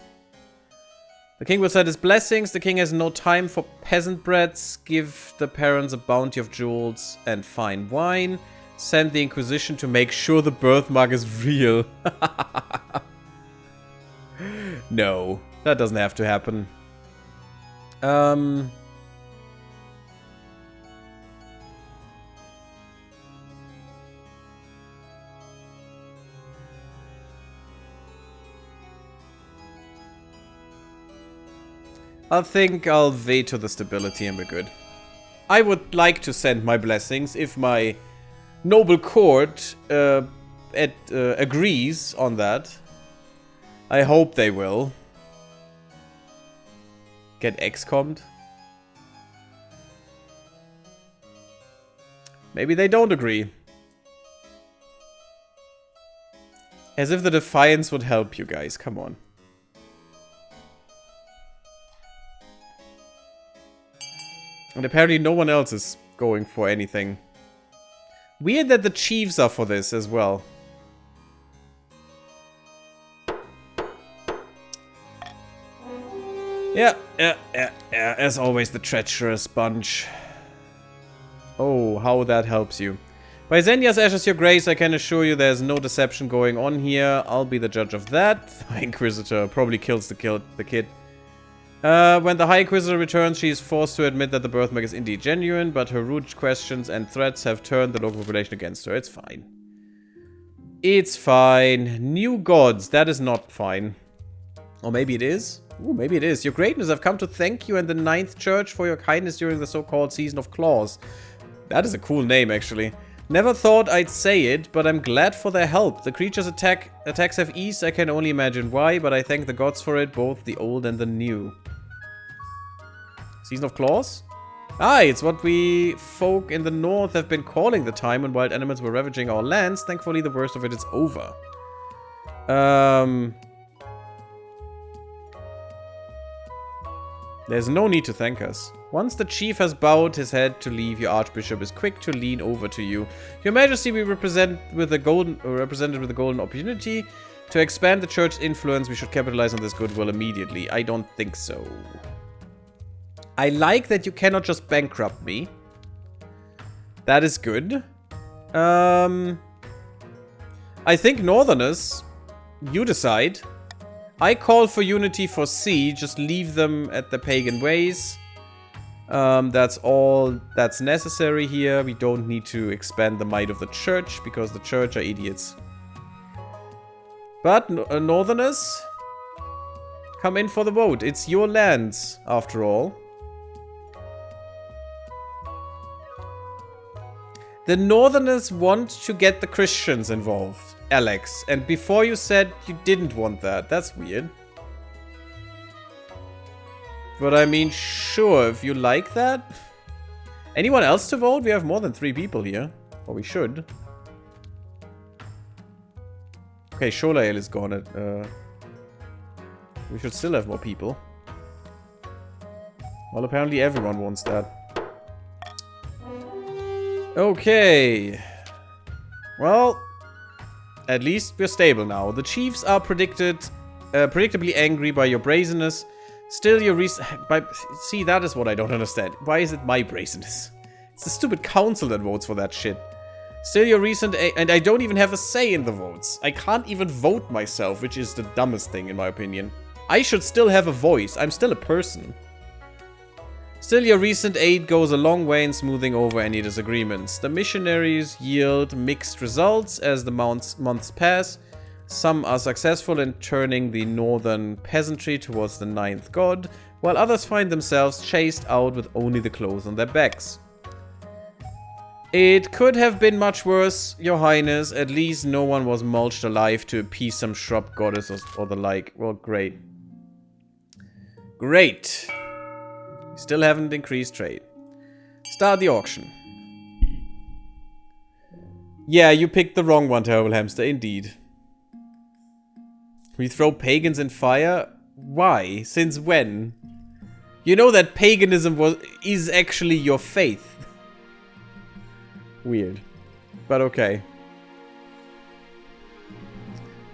The king will send his blessings, the king has no time for peasant brats. Give the parents a bounty of jewels and fine wine. Send the Inquisition to make sure the birthmark is real. No, that doesn't have to happen. I think I'll veto the stability and we're good. I would like to send my blessings if my noble court agrees on that. I hope they will. Get XCOM'd. Maybe they don't agree. As if the Defiance would help you guys. Come on. And apparently no one else is going for anything. Weird that the chiefs are for this as well. Yeah. As always, the treacherous bunch. Oh, how that helps you. By Xenia's ashes, your grace, I can assure you there's no deception going on here. I'll be the judge of that. The Inquisitor probably kills the kid. When the High Inquisitor returns, she is forced to admit that the birthmark is indeed genuine, but her rude questions and threats have turned the local population against her. It's fine. It's fine. New gods. That is not fine. Or maybe it is? Ooh, maybe it is. Your greatness, I've come to thank you and the 9th Church for your kindness during the so-called Season of Claws. That is a cool name, actually. Never thought I'd say it, but I'm glad for their help. The creatures' attacks have eased. I can only imagine why, but I thank the gods for it, both the old and the new. Season of Claws? Ah, it's what we folk in the north have been calling the time when wild animals were ravaging our lands. Thankfully, the worst of it is over. There's no need to thank us. Once the chief has bowed his head to leave, your archbishop is quick to lean over to you. Your majesty, we represented with a golden opportunity to expand the church's influence. We should capitalize on this goodwill immediately. I don't think so. I like that you cannot just bankrupt me. That is good. I think Northerners, you decide. I call for unity for C. Just leave them at the pagan ways. That's all that's necessary here. We don't need to expand the might of the church because the church are idiots. But Northerners, come in for the vote. It's your lands, after all. The Northerners want to get the Christians involved, Alex. And before you said you didn't want that. That's weird. But I mean, sure, if you like that. Anyone else to vote? We have more than 3 people here. Or we should. Okay, Shola Ale is gone. We should still have more people. Well, apparently everyone wants that. Okay. Well, at least we're stable now. The chiefs are predictably angry by your brazenness. Still, your see, that is what I don't understand. Why is it my brazenness? It's the stupid council that votes for that shit. Still, your recent and I don't even have a say in the votes. I can't even vote myself, which is the dumbest thing in my opinion. I should still have a voice. I'm still a person. Still, your recent aid goes a long way in smoothing over any disagreements. The missionaries yield mixed results as the months pass. Some are successful in turning the northern peasantry towards the ninth god, while others find themselves chased out with only the clothes on their backs. It could have been much worse, your highness. At least no one was mulched alive to appease some shrub goddess or the like. Well, great. Great. We still haven't increased trade. Start the auction. Yeah, you picked the wrong one, Terrible Hamster, indeed. We throw pagans in fire? Why? Since when? You know that paganism is actually your faith. Weird. But okay.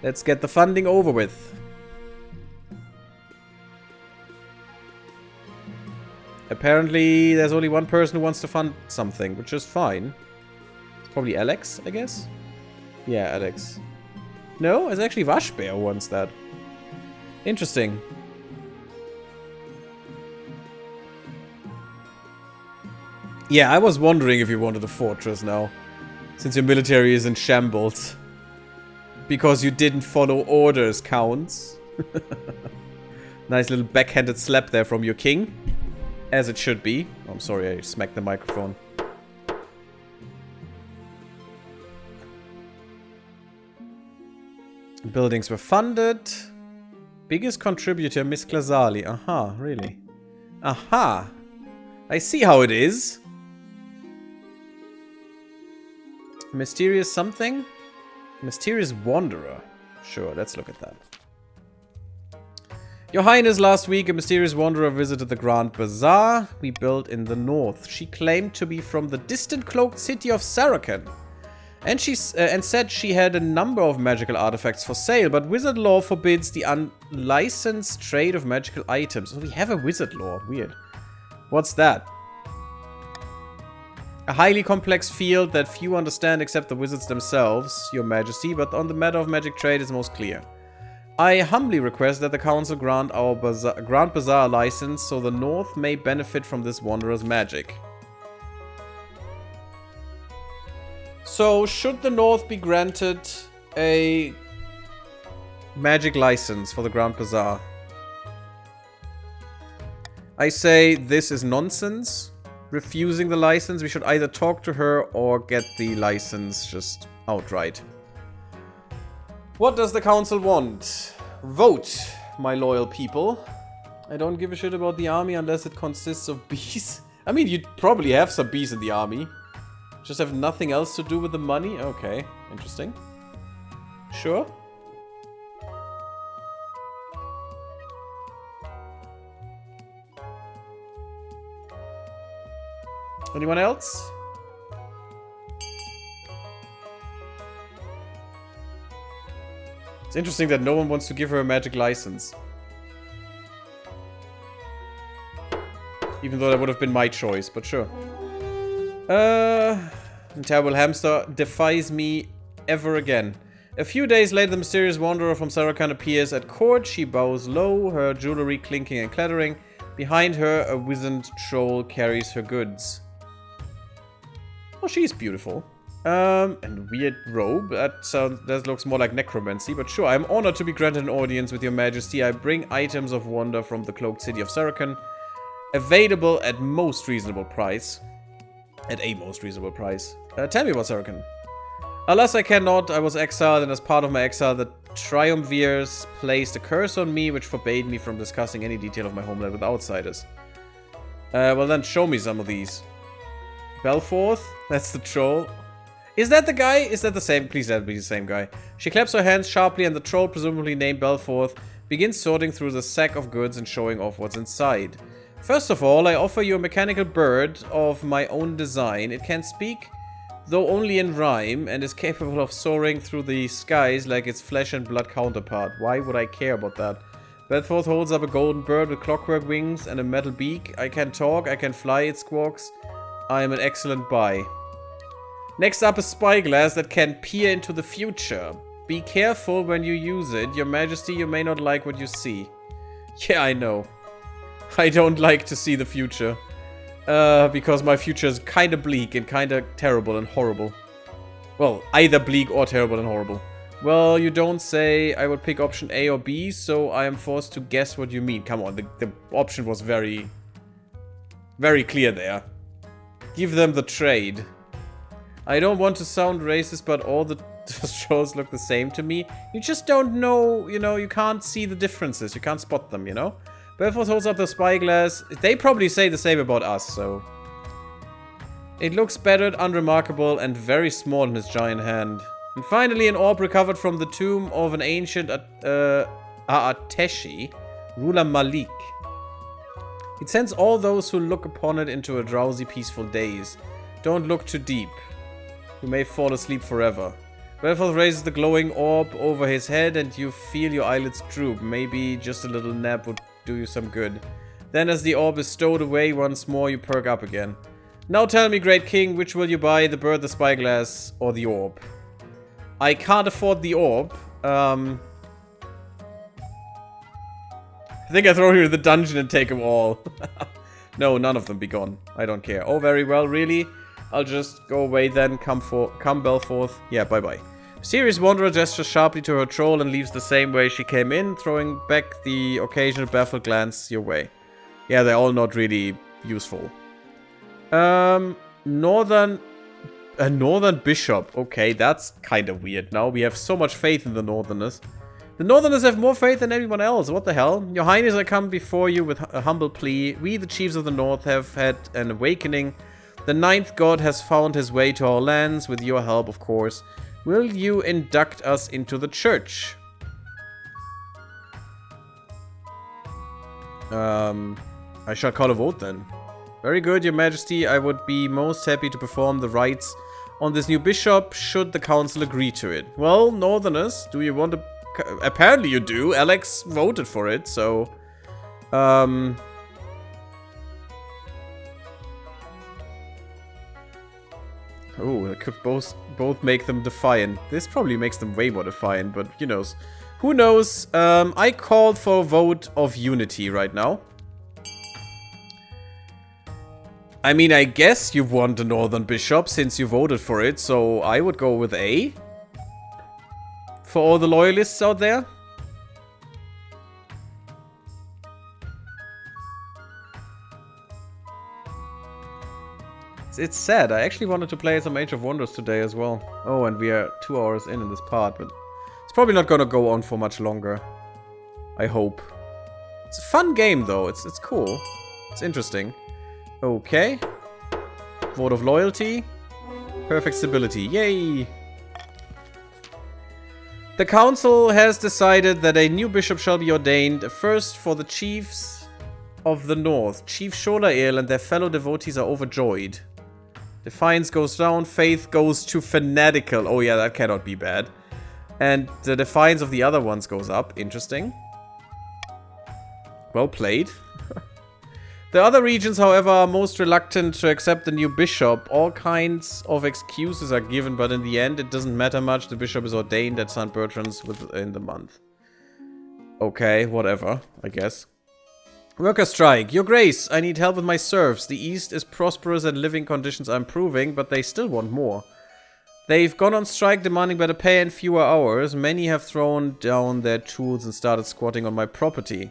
Let's get the funding over with. Apparently, there's only one person who wants to fund something, which is fine. It's probably Alex, I guess? Yeah, Alex. No, it's actually Vashbear who wants that. Interesting. Yeah, I was wondering if you wanted a fortress now. Since your military is in shambles. Because you didn't follow orders, counts. Nice little backhanded slap there from your king. As it should be. Oh, I'm sorry, I smacked the microphone. Buildings were funded. Biggest contributor, Miss Glazali. Aha, really? Aha! I see how it is. Mysterious something? Mysterious Wanderer. Sure, let's look at that. Your Highness, last week a mysterious wanderer visited the Grand Bazaar we built in the north. She claimed to be from the distant cloaked city of Saracen. And said she had a number of magical artifacts for sale, but wizard law forbids the unlicensed trade of magical items. So we have a wizard law. Weird. What's that? A highly complex field that few understand except the wizards themselves, Your Majesty, but on the matter of magic trade is most clear. I humbly request that the council grant our Grand Bazaar license so the North may benefit from this wanderer's magic. So, should the North be granted a magic license for the Grand Bazaar? I say this is nonsense. Refusing the license, we should either talk to her or get the license just outright. What does the council want? Vote, my loyal people. I don't give a shit about the army unless it consists of bees. I mean, you'd probably have some bees in the army. Just have nothing else to do with the money? Okay, interesting. Sure. Anyone else? It's interesting that no one wants to give her a magic license. Even though that would have been my choice, but sure. Terrible Hamster defies me ever again. A few days later, the mysterious wanderer from Saracen appears at court. She bows low, her jewelry clinking and clattering. Behind her, a wizened troll carries her goods. Oh, she's beautiful. And weird robe. That looks more like necromancy, but sure. I'm honored to be granted an audience with your majesty. I bring items of wonder from the cloaked city of Saracen. Available at most reasonable price. At a most reasonable price. Tell me about Saracen. Alas, I cannot. I was exiled, and as part of my exile, the Triumvirs placed a curse on me, which forbade me from discussing any detail of my homeland with outsiders. Well then, show me some of these. Belforth? That's the troll. Is that the guy? Is that the same? Please let it be the same guy. She claps her hands sharply and the troll, presumably named Belforth, begins sorting through the sack of goods and showing off what's inside. First of all, I offer you a mechanical bird of my own design. It can speak, though only in rhyme, and is capable of soaring through the skies like its flesh and blood counterpart. Why would I care about that? Belforth holds up a golden bird with clockwork wings and a metal beak. I can talk, I can fly, it squawks. I am an excellent buy. Next up, a spyglass that can peer into the future. Be careful when you use it. Your Majesty, you may not like what you see. Yeah, I know. I don't like to see the future. Because my future is kind of bleak and kind of terrible and horrible. Well, either bleak or terrible and horrible. Well, you don't say. I would pick option A or B, so I am forced to guess what you mean. Come on, the option was very, very clear there. Give them the trade. I don't want to sound racist, but all the shows look the same to me. You just don't know, you know, you can't see the differences. You can't spot them, you know? Belforth holds up the spyglass. They probably say the same about us, so... It looks battered, unremarkable, and very small in his giant hand. And finally, an orb recovered from the tomb of an ancient Aateshi, ruler Malik. It sends all those who look upon it into a drowsy, peaceful daze. Don't look too deep. You may fall asleep forever. Belforth raises the glowing orb over his head and you feel your eyelids droop. Maybe just a little nap would do you some good. Then as the orb is stowed away once more, you perk up again. Now tell me, great king, which will you buy? The bird, the spyglass, or the orb? I can't afford the orb. I think I throw you in the dungeon and take them all. No, none of them be gone. I don't care. Oh, very well, really? I'll just go away then. Come Belforth. Yeah, bye-bye. Mysterious Wanderer gestures sharply to her troll and leaves the same way she came in, throwing back the occasional baffled glance your way. Yeah, they're all not really useful. Northern Bishop. Okay, that's kind of weird now. We have so much faith in the Northerners. The Northerners have more faith than anyone else. What the hell? Your Highness, I come before you with a humble plea. We, the chiefs of the North, have had an awakening. The ninth god has found his way to our lands, with your help, of course. Will you induct us into the church? I shall call a vote then. Very good, your majesty. I would be most happy to perform the rites on this new bishop, should the council agree to it. Well, Northerners, do you want to... Apparently you do. Alex voted for it, so... Oh, it could both make them defiant. This probably makes them way more defiant, but who knows. Who knows? I called for a vote of unity right now. I mean, I guess you want a Northern Bishop since you voted for it, so I would go with A. For all the loyalists out there. It's sad. I actually wanted to play some Age of Wonders today as well. Oh, and we are 2 hours in this part, but it's probably not gonna go on for much longer. I hope. It's a fun game, though. It's cool. It's interesting. Okay. Vote of loyalty. Perfect stability. Yay! The council has decided that a new bishop shall be ordained, first for the chiefs of the north. Chief Sholael and their fellow devotees are overjoyed. Defiance goes down, faith goes to fanatical. Oh yeah, that cannot be bad. And the defiance of the other ones goes up. Interesting. Well played. The other regions, however, are most reluctant to accept the new bishop. All kinds of excuses are given, but in the end, it doesn't matter much. The bishop is ordained at St. Bertrand's within the month. Okay, whatever, I guess. Worker strike. Your Grace, I need help with my serfs. The East is prosperous and living conditions are improving, but they still want more. They've gone on strike demanding better pay and fewer hours. Many have thrown down their tools and started squatting on my property.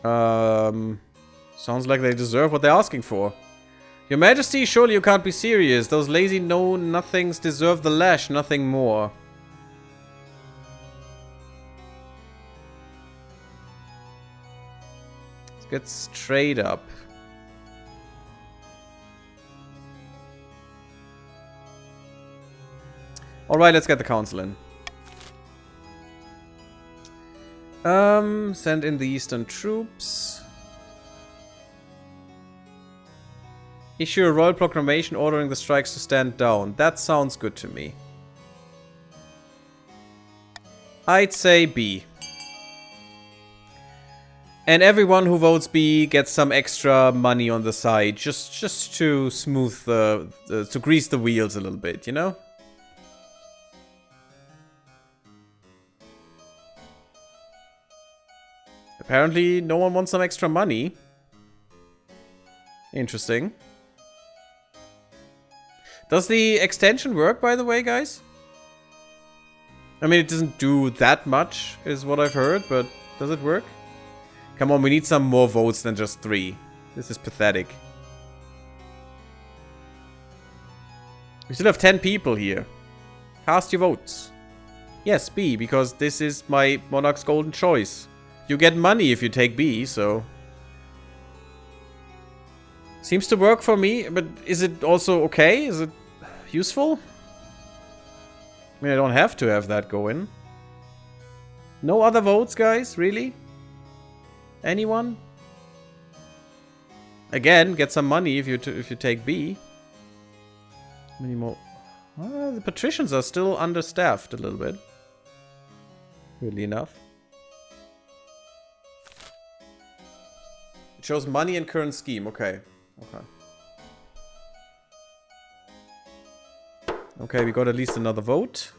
Sounds like they deserve what they're asking for. Your Majesty, surely you can't be serious. Those lazy know-nothings deserve the lash, nothing more. Let's get straight up. Alright, let's get the council in. Send in the eastern troops. Issue a royal proclamation ordering the strikes to stand down. That sounds good to me. I'd say B. And everyone who votes B gets some extra money on the side, just to smooth to grease the wheels a little bit, you know? Apparently, no one wants some extra money. Interesting. Does the extension work, by the way, guys? I mean, it doesn't do that much, is what I've heard, but does it work? Come on, we need some more votes than just 3. This is pathetic. We still have 10 people here. Cast your votes. Yes, B, because this is my Monarch's golden choice. You get money if you take B, so... Seems to work for me, but is it also okay? Is it useful? I mean, I don't have to have that go in. No other votes, guys? Really? Anyone? Again, get some money if you take B. How many more? The patricians are still understaffed a little bit. Weirdly enough. It shows money and current scheme. Okay. Okay. Okay, we got at least another vote.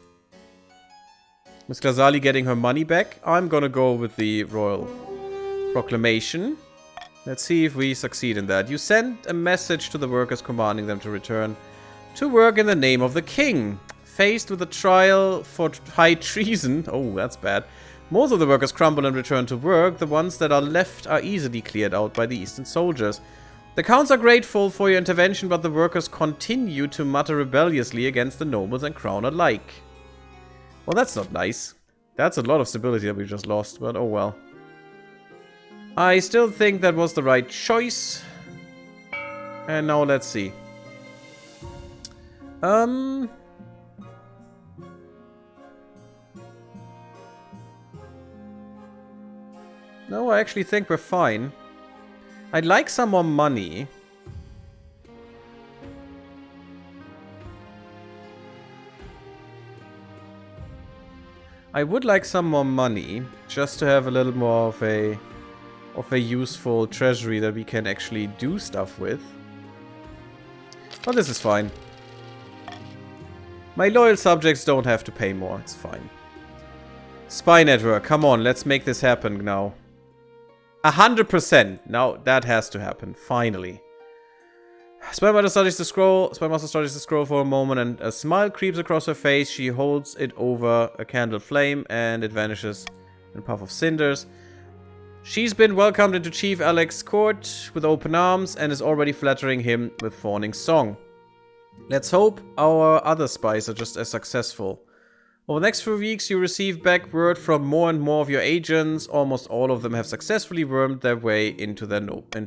Miss Glazali getting her money back. I'm gonna go with the royal proclamation. Let's see if we succeed in that. You sent a message to the workers commanding them to return to work in the name of the king. Faced with a trial for high treason. Oh, that's bad. Most of the workers crumble and return to work. The ones that are left are easily cleared out by the eastern soldiers. The counts are grateful for your intervention, but the workers continue to mutter rebelliously against the nobles and crown alike. Well, that's not nice. That's a lot of stability that we just lost, but oh well. I still think that was the right choice. And now let's see. No, I actually think we're fine. I'd like some more money. I would like some more money, just to have a little more of a useful treasury that we can actually do stuff with. But this is fine. My loyal subjects don't have to pay more, it's fine. Spy network, come on, let's make this happen now. 100%! Now that has to happen, finally. Spymaster studies the scroll for a moment and a smile creeps across her face. She holds it over a candle flame and it vanishes in a puff of cinders. She's been welcomed into Chief Alex's court with open arms and is already flattering him with fawning song. Let's hope our other spies are just as successful. Over the next few weeks, you receive back word from more and more of your agents. Almost all of them have successfully wormed their way into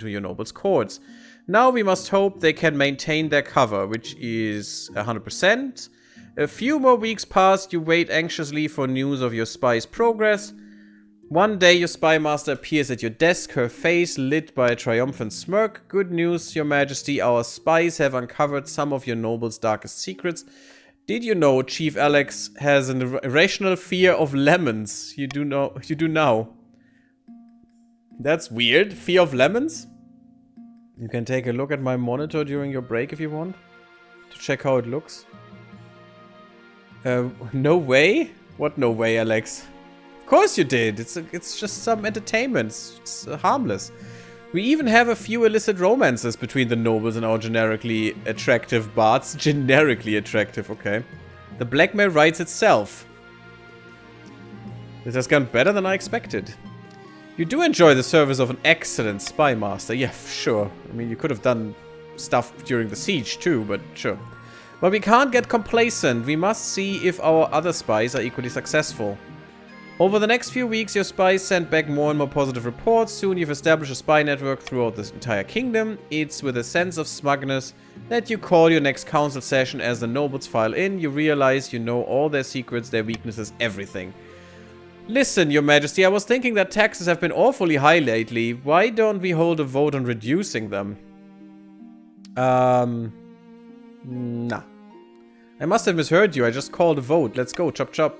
your nobles' courts. Now we must hope they can maintain their cover, which is 100%. A few more weeks pass, you wait anxiously for news of your spy's progress. One day your spy master appears at your desk, her face lit by a triumphant smirk. Good news, your majesty, our spies have uncovered some of your nobles' darkest secrets. Did you know Chief Alex has an irrational fear of lemons? You do now. That's weird. Fear of lemons? You can take a look at my monitor during your break if you want. To check how it looks. No way? What no way, Alex? Of course you did. It's just some entertainment. It's harmless. We even have a few illicit romances between the nobles and our generically attractive bards. Generically attractive, okay. The blackmail writes itself. This has gone better than I expected. You do enjoy the service of an excellent spy master. Yeah, sure. I mean, you could have done stuff during the siege too, but sure. But we can't get complacent. We must see if our other spies are equally successful. Over the next few weeks, your spies sent back more and more positive reports. Soon you've established a spy network throughout this entire kingdom. It's with a sense of smugness that you call your next council session. As the nobles file in, you realize you know all their secrets, their weaknesses, everything. Listen, your majesty, I was thinking that taxes have been awfully high lately. Why don't we hold a vote on reducing them? Nah. I must have misheard you. I just called a vote. Let's go, chop chop.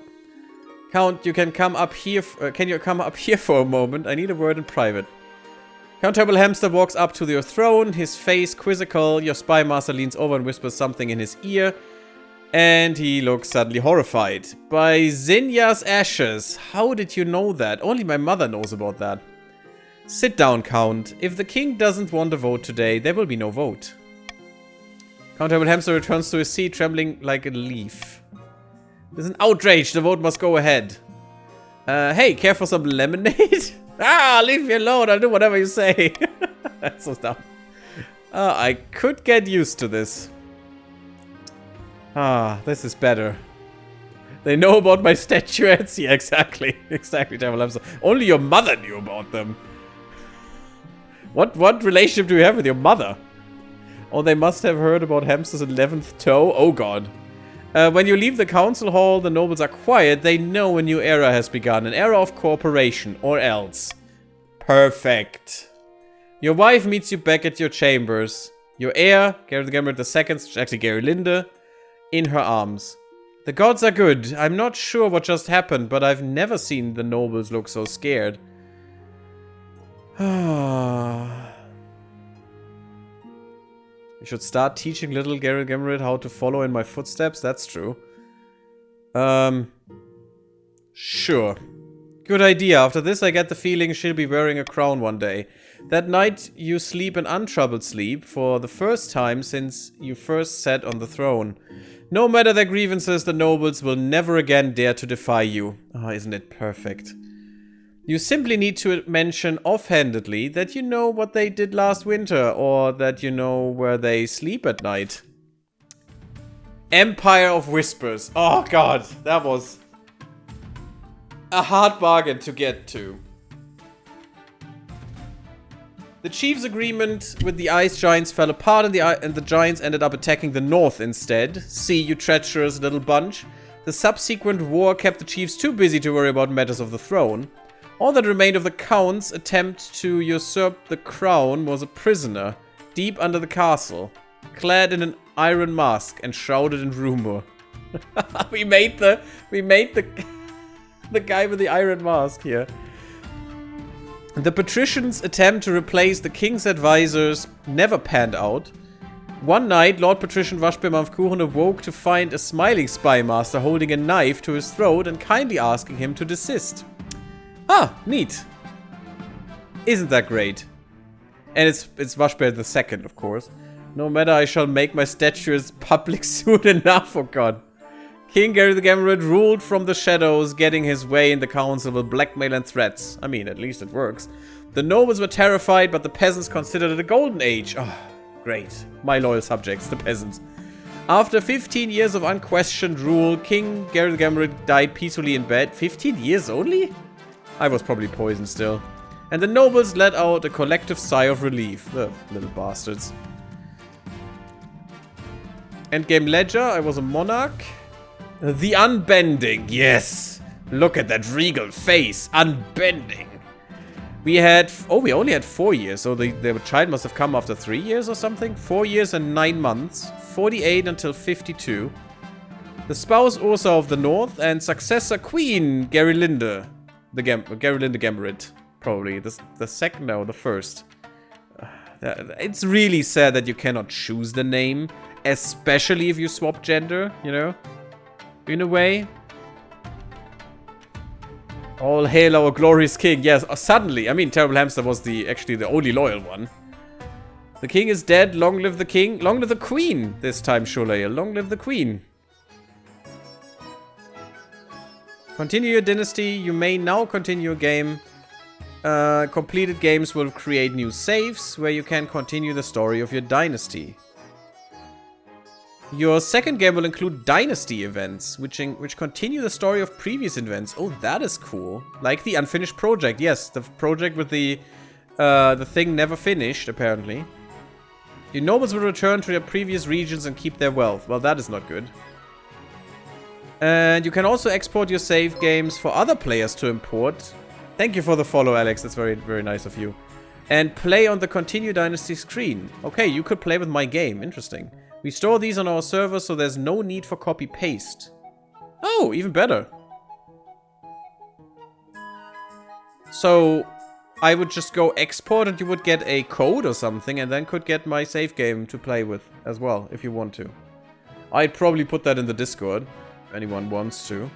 Count, you can come up here. Can you come up here for a moment? I need a word in private. Count Turtle Hamster walks up to your throne, his face quizzical. Your spy master leans over and whispers something in his ear. And he looks suddenly horrified. By Zinya's ashes. How did you know that? Only my mother knows about that. Sit down, Count. If the king doesn't want a vote today, there will be no vote. Count Turtle Hamster returns to his seat, trembling like a leaf. There's an outrage. The vote must go ahead. Hey, care for some lemonade? Ah, leave me alone. I'll do whatever you say. That's so dumb. I could get used to this. Ah, this is better. They know about my statuettes? Yeah, exactly. Exactly, Devil Hamster. Only your mother knew about them. What relationship do you have with your mother? Oh, they must have heard about Hamster's 11th toe? Oh, God. When you leave the council hall, the nobles are quiet. They know a new era has begun. An era of cooperation, or else. Perfect. Your wife meets you back at your chambers. Your heir, GaryTheGammarid II, actually Gary Linde, in her arms. The gods are good. I'm not sure what just happened, but I've never seen the nobles look so scared. I should start teaching little GaryTheGammarid how to follow in my footsteps. That's true. Sure. Good idea. After this, I get the feeling she'll be wearing a crown one day. That night, you sleep an untroubled sleep for the first time since you first sat on the throne. No matter their grievances, the nobles will never again dare to defy you. Ah, isn't it perfect? You simply need to mention offhandedly that you know what they did last winter, or that you know where they sleep at night. Empire of Whispers. Oh god, that was a hard bargain to get to. The chief's agreement with the ice giants fell apart and the giants ended up attacking the north instead. See, you treacherous little bunch. The subsequent war kept the chiefs too busy to worry about matters of the throne. All that remained of the Count's attempt to usurp the crown was a prisoner, deep under the castle, clad in an iron mask and shrouded in rumor. we made the guy with the iron mask here. The patricians' attempt to replace the king's advisors never panned out. One night, Lord Patrician Waschbärmampfkuchen awoke to find a smiling spy master holding a knife to his throat and kindly asking him to desist. Ah, neat. Isn't that great? And it's Waschbär II, of course. No matter, I shall make my statues public soon enough, oh god. King GaryTheGammarid ruled from the shadows, getting his way in the council with blackmail and threats. I mean, at least it works. The nobles were terrified, but the peasants considered it a golden age. Oh, great. My loyal subjects, the peasants. After 15 years of unquestioned rule, King GaryTheGammarid died peacefully in bed. 15 years only? I was probably poisoned still. And the nobles let out a collective sigh of relief. The little bastards. Endgame Ledger, I was a monarch. The Unbending, yes! Look at that regal face, unbending. We only had 4 years, so the child must have come after 3 years or something? 4 years and 9 months, 48 until 52. The spouse Ursa of the North and successor Queen Gary Linde. GaryTheGammarid, probably. The second, no, the first. It's really sad that you cannot choose the name, especially if you swap gender, you know? In a way. All hail our glorious king. Yes, suddenly. I mean, Terrible Hamster was actually the only loyal one. The king is dead. Long live the king. Long live the queen. This time, Sholail. Long live the queen. Continue your dynasty. You may now continue a game. Completed games will create new saves where you can continue the story of your dynasty. Your second game will include Dynasty events, which continue the story of previous events. Oh, that is cool. Like the unfinished project. Yes, the project with the thing never finished, apparently. Your nobles will return to their previous regions and keep their wealth. Well, that is not good. And you can also export your save games for other players to import. Thank you for the follow, Alex. That's very, very nice of you. And play on the Continue Dynasty screen. Okay, you could play with my game. Interesting. We store these on our server, so there's no need for copy-paste. Oh, even better. So, I would just go export and you would get a code or something, and then could get my save game to play with as well, if you want to. I'd probably put that in the Discord, if anyone wants to.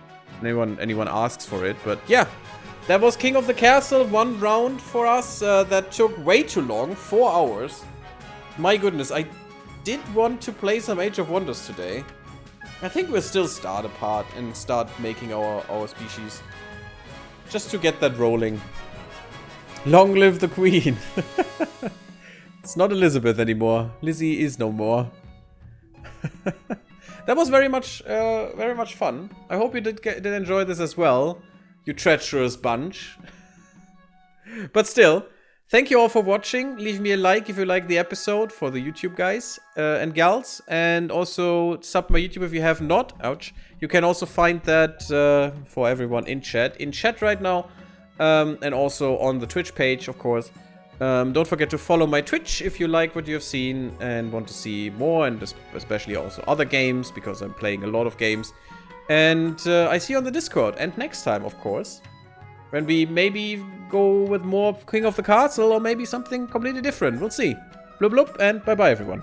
Anyone asks for it, but yeah. That was King of the Castle, one round for us that took way too long, 4 hours. My goodness, I did want to play some Age of Wonders today. I think we'll still start a part and start making our species. Just to get that rolling. Long live the Queen. It's not Elizabeth anymore. Lizzie is no more. That was very much fun. I hope you did enjoy this as well. You treacherous bunch. But still, thank you all for watching. Leave me a like if you like the episode for the YouTube guys and gals. And also sub my YouTube if you have not. Ouch. You can also find that for everyone in chat. In chat right now. And also on the Twitch page, of course. Don't forget to follow my Twitch if you like what you have seen and want to see more. And especially also other games, because I'm playing a lot of games. And I see you on the Discord. And next time, of course, when we maybe go with more King of the Castle or maybe something completely different. We'll see. Blub blub and bye-bye, everyone.